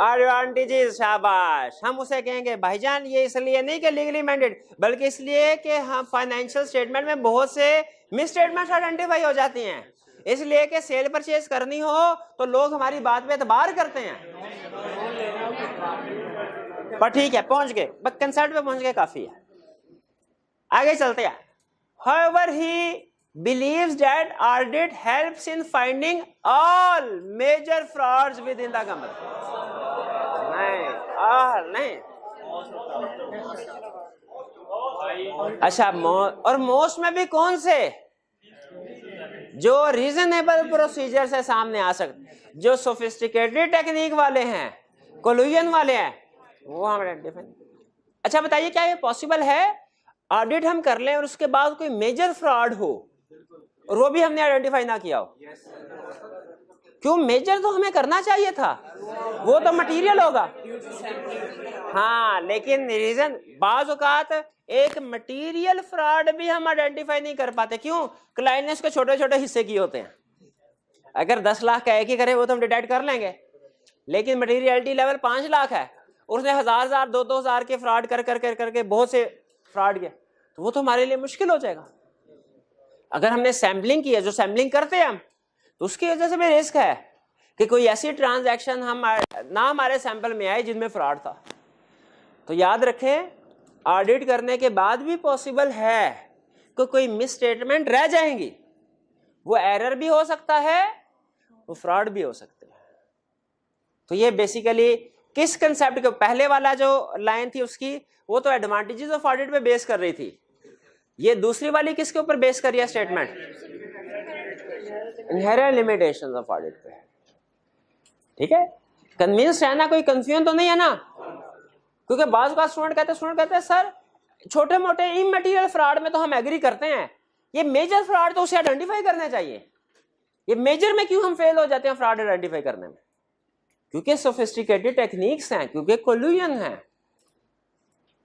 एडवांटेजेस? शाबाश। हम उसे कहेंगे भाईजान ये इसलिए नहीं कि लीगली मैंडेट, बल्कि इसलिए कि हम फाइनेंशियल स्टेटमेंट में बहुत से मिस स्टेटमेंट्स आइडेंटिफाई हो जाती हैं, इसलिए कि सेल परचेज करनी हो तो लोग हमारी बात पे एतबार करते हैं। पर ठीक है, पहुंच गए, बस कंसेप्ट पे पहुंच गए, काफी है। आगे चलते हैं। However, he believes that audit helps in finding all major frauds within the company. नहीं, अच्छा, और मोस्ट में भी कौन से? जो रीजनेबल प्रोसीजर से सामने आ सकते, जो सोफिस्टिकेटेड टेक्निक वाले हैं, कोलूजन वाले हैं, वो हम आइडेंटिफाई। अच्छा बताइए, क्या ये पॉसिबल है ऑडिट हम कर लें और उसके बाद कोई मेजर फ्रॉड हो और वो भी हमने आइडेंटिफाई ना किया हो? क्यों? मेजर तो हमें करना चाहिए था, वो तो मटेरियल होगा। हाँ, लेकिन रीजन बाज औकात एक मटेरियल फ्रॉड भी हम आइडेंटिफाई नहीं कर पाते। क्यों? क्लाइंट ने इसके छोटे छोटे हिस्से किए होते हैं। अगर 10 लाख का एक ही करे वो तो हम डिटेक्ट कर लेंगे, लेकिन मटेरियलिटी लेवल 5 लाख है, उसने 1000 2,000 के फ्रॉड करके बहुत से फ्रॉड किया, तो वो तो हमारे लिए मुश्किल हो जाएगा। अगर हमने सैम्पलिंग की है, जो सैम्पलिंग करते हैं हम, तो उसकी वजह से भी रिस्क है कि कोई ऐसी ट्रांजैक्शन हम ना हमारे सैंपल में आए जिनमें फ्रॉड था। तो याद रखें, ऑडिट करने के बाद भी पॉसिबल है कि कोई मिस स्टेटमेंट रह जाएंगी, वो एरर भी हो सकता है, वो फ्रॉड भी हो सकते हैं। तो ये बेसिकली किस कंसेप्ट के, पहले वाला जो लाइन थी उसकी वो तो एडवांटेजेस ऑफ ऑडिट पे बेस कर रही थी, ये दूसरी वाली किसके ऊपर बेस कर रही है statement? Inherent limitations of audit पे। ठीक है, कन्विंस है ना, कोई कंफ्यूजन तो नहीं है ना? क्योंकि बाज़ का स्टूडेंट कहते हैं सर छोटे मोटे इमटेरियल फ्रॉड में तो हम एग्री करते हैं, ये मेजर फ्रॉड तो उसे आइडेंटिफाई करना चाहिए, ये मेजर में क्यों हम फेल हो जाते हैं फ्रॉड आइडेंटिफाई करने में? क्योंकि सोफिस्टिकेटेड टेक्निक्स हैं, क्योंकि कोल्यूजन है।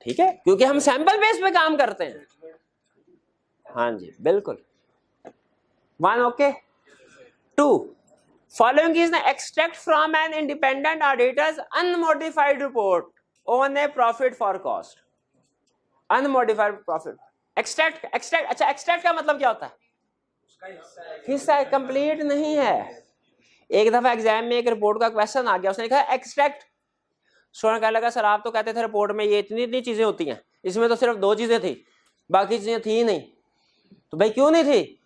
ठीक है, क्योंकि हम सैंपल बेस पे काम करते हैं। हाँ जी बिल्कुल। 1 okay. 2 following is the extract from an independent auditor's unmodified report on a profit for cost. Unmodified profit extract अच्छा extract का मतलब क्या होता है? हिस्सा है, कंप्लीट नहीं है। एक दफा एग्जाम में एक रिपोर्ट का क्वेश्चन आ गया, उसने लिखा एक्सट्रैक्ट। स्टूडेंट कहने लगा सर आप तो कहते थे रिपोर्ट में ये इतनी चीजें होती हैं, इसमें तो सिर्फ 2 चीजें थी, बाकी चीजें थी ही नहीं। तो भाई क्यों नहीं थी?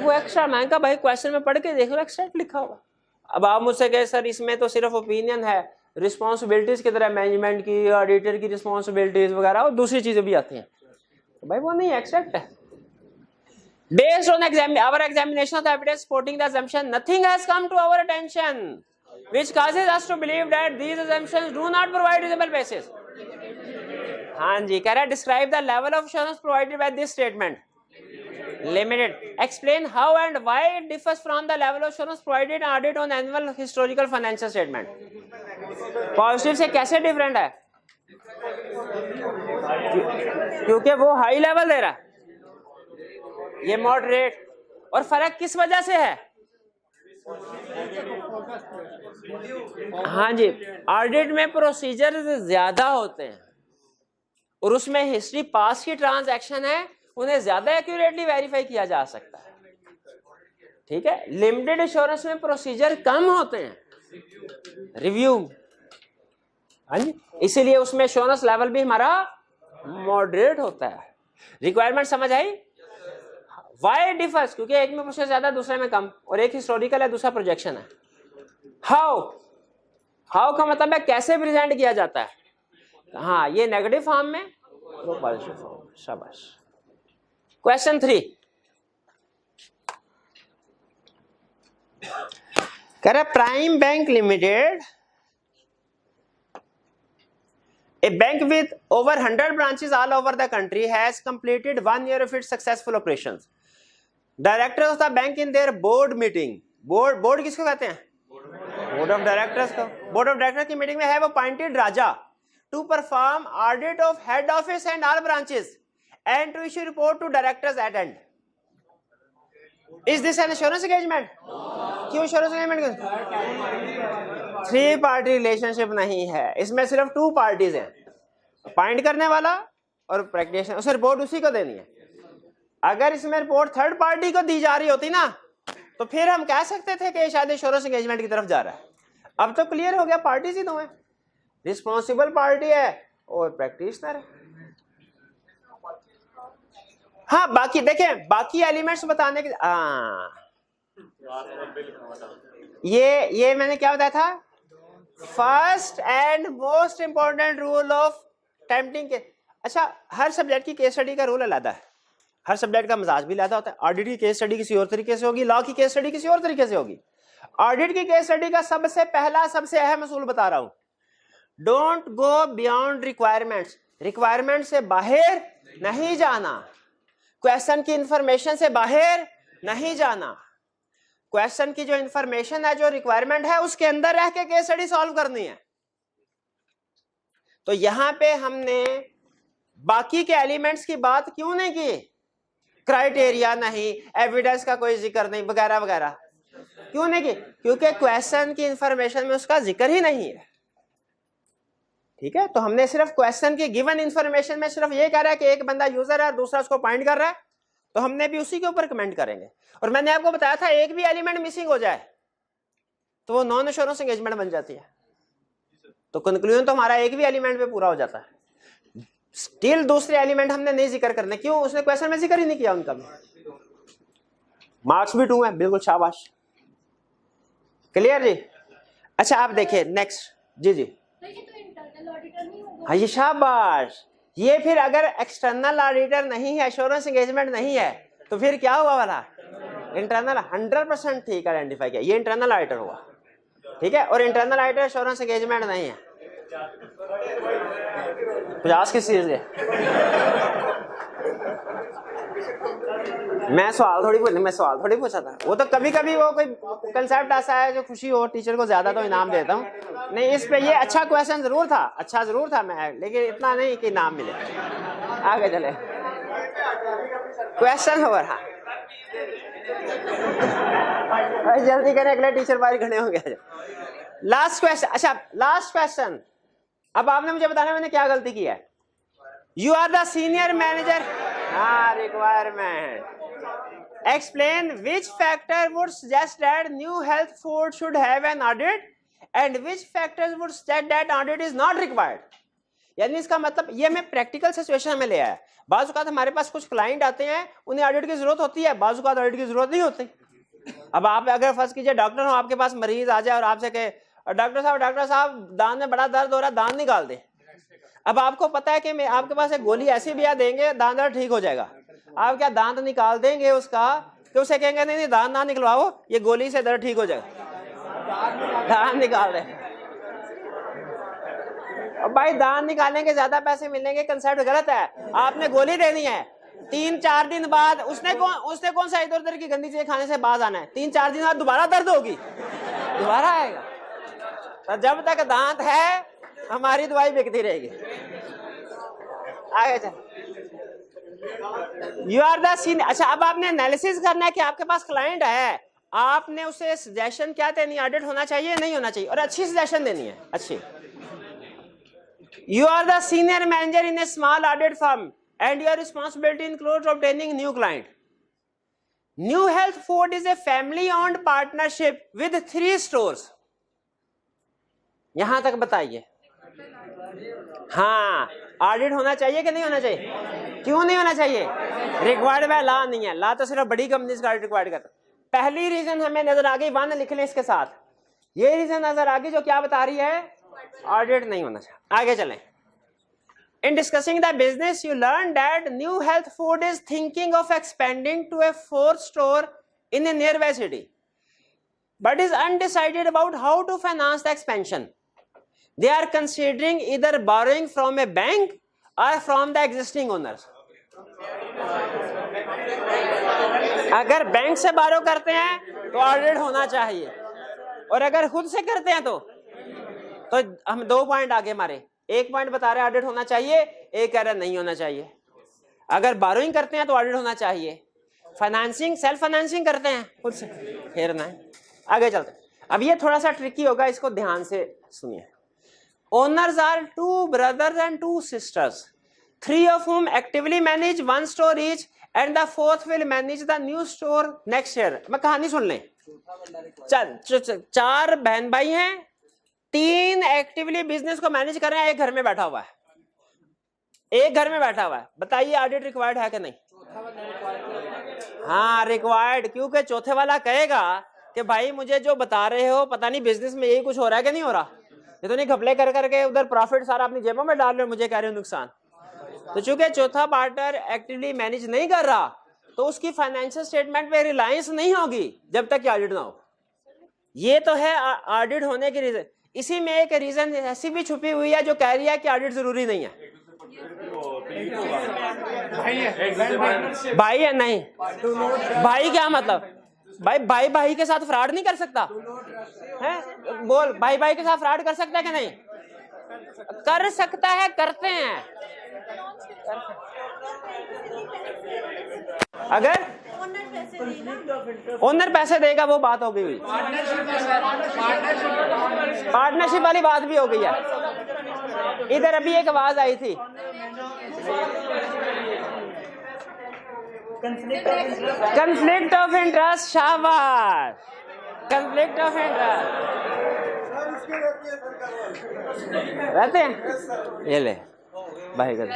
वो एक्स्ट्रा। मैंने कहा भाई क्वेश्चन में पढ़ के देख लो, एक्स्ट्रैक्ट लिखा हुआ। अब आप मुझसे कहे सर इसमें तो सिर्फ ओपिनियन है, रिस्पॉन्सिबिलिटीज की तरह मैनेजमेंट की, ऑडिटर की रिस्पॉन्सिबिलिटीज वगैरह और दूसरी चीजें भी आती हैं, तो भाई वो नहीं, एक्स्ट्रैक्ट है। Based on our examination of the evidence supporting the assumption, nothing has come to our attention which causes us to believe that these assumptions do not provide reasonable basis. हाँ जी, कह रहा है describe the level of assurance provided by this statement. Limited. Explain how and why it differs from the level of assurance provided in audit on annual historical financial statement. Positive से कैसे different है? क्योंकि वो high level दे रहा है, ये moderate. और फर्क किस वजह से है? हाँ जी, ऑडिट में प्रोसीजर ज्यादा होते हैं और उसमें हिस्ट्री पास की ट्रांजैक्शन है, उन्हें ज्यादा एक्यूरेटली वेरीफाई किया जा सकता है। ठीक है, लिमिटेड एश्योरेंस में प्रोसीजर कम होते हैं, रिव्यू। हाँ जी, इसीलिए उसमें एश्योरेंस लेवल भी हमारा मॉडरेट होता है। रिक्वायरमेंट समझ आई? वाई डिफर्स, क्योंकि एक में प्रोसेस ज्यादा दूसरे में कम, और एक हिस्टोरिकल है दूसरा प्रोजेक्शन है। हाउ का मतलब है कैसे प्रेजेंट किया जाता है। हाँ, ये नेगेटिव फॉर्म में, वो पॉजिटिव फॉर्म में। शाबाश। क्वेश्चन 3 कह रहा prime bank limited, a bank with over 100 branches all over the country has completed 1 year of its successful operations. Directors of the bank in their board meeting, board किसको कहते हैं? Board of directors को। Board of directors की meeting में have appointed Raja to perform audit of head office and all branches and to issue report to directors at end. Is this an assurance engagement? क्यों assurance engagement? 3 party relationship नहीं है, इसमें सिर्फ 2 parties हैं, appoint करने वाला और प्रैक्टिशनर। उसे रिपोर्ट उसी को देनी है। अगर इसमें रिपोर्ट थर्ड पार्टी को दी जा रही होती ना, तो फिर हम कह सकते थे कि शायद एश्योरेंस एंगेजमेंट की तरफ जा रहा है। अब तो क्लियर हो गया, पार्टीज ही 2 हैं, रिस्पॉन्सिबल पार्टी है और प्रैक्टिशनर है। हाँ, बाकी देखें, बाकी एलिमेंट्स बताने के, ये मैंने क्या बताया था? First and most important rule of tempting के। अच्छा, हर सब्जेक्ट की केस स्टडी का रूल अलग है, हर सब्जेक्ट का मिजाज भी अलग होता है। ऑडिट की केस स्टडी किसी और तरीके से होगी, लॉ की केस स्टडी किसी और तरीके से होगी। ऑडिट की केस स्टडी का सबसे पहला सबसे अहम असूल बता रहा हूं, don't go beyond requirements. Requirement से बाहर नहीं जाना, क्वेश्चन की इंफॉर्मेशन से बाहर नहीं जाना। क्वेश्चन की जो इंफॉर्मेशन है, जो रिक्वायरमेंट है, उसके अंदर रह के केस स्टडी सॉल्व करनी है। तो यहां पे हमने बाकी के एलिमेंट्स की बात क्यों नहीं की? क्राइटेरिया नहीं, एविडेंस का कोई जिक्र नहीं, वगैरह वगैरह क्यों नहीं की? क्योंकि क्वेश्चन की इंफॉर्मेशन में उसका जिक्र ही नहीं है। ठीक है, तो हमने सिर्फ क्वेश्चन की गिवन इंफॉर्मेशन में सिर्फ ये कह रहा है कि एक बंदा यूजर है, दूसरा उसको पॉइंट कर रहा है, तो हमने भी उसी के ऊपर कमेंट करेंगे। और मैंने आपको बताया था एक भी एलिमेंट मिसिंग हो जाए तो वो नॉन एश्योरेंस एंगेजमेंट बन जाती है। तो कंक्लूजन तो हमारा एक भी एलिमेंट पे पूरा हो जाता है। स्टिल दूसरे एलिमेंट हमने नहीं जिक्र करने, क्यों? उसने क्वेश्चन में जिक्र ही नहीं किया उनका भी। मार्क्स भी 2 है, बिल्कुल शाबाश। क्लियर जी? अच्छा आप देखिए नेक्स्ट। जी जी तो ये तो इंटरनल ऑडिटर नहीं होगा। हाँ ये शाबाश। ये फिर अगर एक्सटर्नल ऑडिटर नहीं है, एश्योरेंस एंगेजमेंट नहीं है, तो फिर क्या हुआ वाला? इंटरनल। 100% ठीक आइडेंटिफाई किया, ये इंटरनल ऑडिटर हुआ। ठीक है, और इंटरनल ऑडिटर एश्योरेंस एंगेजमेंट नहीं है। 50 किस चीज के? मैं सवाल थोड़ी पूछा था। वो तो कभी कभी वो कोई कंसेप्ट ऐसा है जो खुशी हो, टीचर को ज्यादा तो इनाम देता हूँ। नहीं इस पे ये अच्छा क्वेश्चन जरूर था, अच्छा जरूर था मैं, लेकिन इतना नहीं कि इनाम मिले। आगे चले, क्वेश्चन हो रहा। जल्दी करें, अगले टीचर बाहर खड़े होंगे। Last question. अच्छा लास्ट क्वेश्चन। अब आपने मुझे बताना मैंने क्या गलती की है। You are the senior manager. हाँ requirement. Explain which factor would suggest that new health food should have an audit and which factors would suggest that audit is not required। यानी इसका मतलब ये हमें प्रैक्टिकल सिचुएशन में ले आया। बाज़ औक़ात हमारे पास कुछ क्लाइंट आते हैं, उन्हें ऑडिट की जरूरत होती है, बाज़ औक़ात ऑडिट की जरूरत नहीं होती। अब आप अगर फर्ज कीजिए डॉक्टर हो, आपके पास मरीज आ जाए और आपसे कहे डॉक्टर साहब दांत में बड़ा दर्द हो रहा है, दांत निकाल दे। अब आपको पता है कि आपके पास एक गोली ऐसी भी देंगे, दांत दर्द ठीक हो जाएगा। आप क्या दांत निकाल देंगे उसका, तो उसे कहेंगे नहीं दांत ना निकलवाओ, ये गोली से दर्द ठीक हो जाएगा। दांत निकाल दे। अब भाई दांत निकालने के ज्यादा पैसे मिलेंगे, कंसेप्ट गलत है। आपने गोली देनी है, 3-4 दिन बाद उसने कौन सा इधर उधर की गंदी चीजें खाने से बाज आना है। 3-4 दिन बाद दोबारा दर्द होगी, दोबारा आएगा। तो जब तक दांत है हमारी दवाई बिकती रहेगी। आगे चल। You are the senior. अच्छा अब आपने एनालिसिस करना है कि आपके पास क्लाइंट है, आपने उसे सजेशन क्या देनी, ऑडिट होना चाहिए नहीं होना चाहिए, और अच्छी सजेशन देनी है, अच्छी। You are the senior manager in a small audit firm and your responsibility includes obtaining new client. New health food is a family owned partnership with 3 stores. यहां तक बताइए। हाँ ऑडिट होना चाहिए कि नहीं होना चाहिए? क्यों नहीं होना चाहिए? रिक्वायर्ड बाय लॉ नहीं है। लॉ तो सिर्फ बड़ी कंपनीज का ऑडिट रिक्वायर्ड करता। पहली रीजन हमें नजर आ गई, 1 लिख लें इसके साथ। ये रीजन नजर आ गई जो क्या बता रही है, ऑडिट नहीं होना चाहिए। आगे चलें। In discussing the business you learn that new health food is thinking of expanding to a 4th store in a nearby city but is undecided about how to finance the expansion. They are considering either borrowing from a bank or from the existing owners. अगर bank से बारो करते हैं तो audit होना चाहिए, और अगर खुद से करते हैं तो हम 2 पॉइंट आगे मारे। 1 पॉइंट बता रहे ऑडिट होना चाहिए, एक कह रहे नहीं होना चाहिए। अगर बारोइंग करते हैं तो ऑडिट होना चाहिए, फाइनेंसिंग सेल्फ फाइनेंसिंग करते हैं खुद से फिर ना। आगे चलते हैं। अब ये थोड़ा सा ट्रिकी होगा, इसको ध्यान से सुनिए। Owners are 2 brothers and 2 sisters, 3 of whom actively manage 1 store each, and the 4th will manage the new store next year. मैं कहानी सुन लें। 4 बहन भाई हैं, 3 एक्टिवली बिजनेस को मैनेज कर रहे हैं, एक घर में बैठा हुआ है, एक घर में बैठा हुआ है। बताइए ऑडिट रिक्वायर्ड है कि नहीं? हाँ रिक्वायर्ड, क्योंकि चौथे वाला कहेगा कि भाई मुझे जो बता रहे हो पता नहीं बिजनेस में यही कुछ हो रहा है कि नहीं हो रहा, ये तो नहीं घपले कर करके उधर प्रॉफिट सारा अपनी जेबों में डाल रहे हो, मुझे कह रहे हो नुकसान। तो चूंकि चौथा पार्टनर एक्टिवली मैनेज नहीं कर रहा तो उसकी फाइनेंशियल स्टेटमेंट पे रिलायंस नहीं होगी जब तक कि ऑडिट ना हो। ये तो है ऑडिट होने की रीजन। इसी में एक रीजन ऐसी भी छुपी हुई है जो कह रही है कि ऑडिट जरूरी नहीं है। भाई है नहीं, भाई क्या मतलब? भाई भाई के साथ फ्रॉड नहीं कर सकता है? बोल, भाई भाई के साथ फ्रॉड कर सकता है कि नहीं? कर सकता है, करते हैं। अगर ओनर पैसे देगा वो बात हो गई हुई, पार्टनरशिप वाली बात भी हो गई है। इधर अभी एक आवाज आई थी, कंफ्लिक्ट ऑफ इंटरेस्ट। शाबाश, कंफ्लिक्ट ऑफ इंटरेस्ट रहते हैं। ये ले भाई कर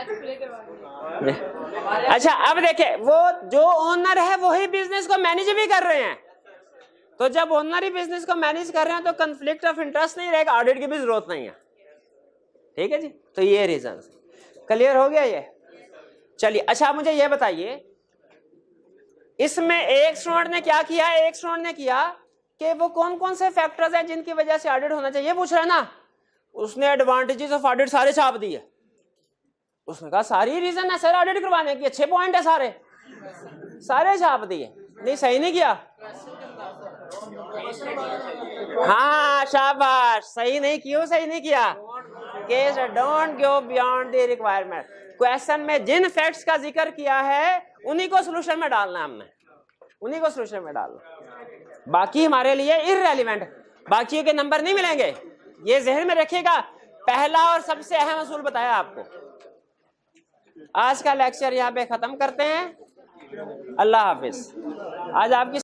अच्छा, अब देखे वो जो ओनर है वही बिजनेस को मैनेज भी कर रहे हैं, तो जब ओनर ही बिजनेस को मैनेज कर रहे हैं तो कंफ्लिक्ट ऑफ इंटरेस्ट नहीं रहेगा, ऑडिट की भी जरूरत नहीं है। ठीक है जी, तो ये रीजन क्लियर हो गया ये। चलिए अच्छा, आप मुझे ये बताइए इसमें एक स्टूडेंट ने क्या किया, एक स्टूडेंट ने किया कि वो कौन कौन से फैक्टर्स हैं जिनकी वजह से ऑडिट होना चाहिए, पूछ रहा है ना। उसने एडवांटेजेस ऑफ ऑडिट सारे छाप दिए, उसने कहा सारी रीजन है सर ऑडिट करवाने की, अच्छे पॉइंट है सारे, सारे छाप दिए। नहीं, सही नहीं किया। हाँ शाबाश, सही नहीं, क्यों सही नहीं किया? Case don't go beyond the requirement. Question में जिन फैक्ट्स का जिक्र किया है उन्हीं को सॉल्यूशन में डालना है, हमने उन्हीं को सॉल्यूशन में डालना, बाकी हमारे लिए इररेलेवेंट, बाकियों के नंबर नहीं मिलेंगे। ये जहन में रखिएगा, पहला और सबसे अहम असूल बताया आपको। आज का लेक्चर यहाँ पे खत्म करते हैं। अल्लाह हाफिज। आज आपकी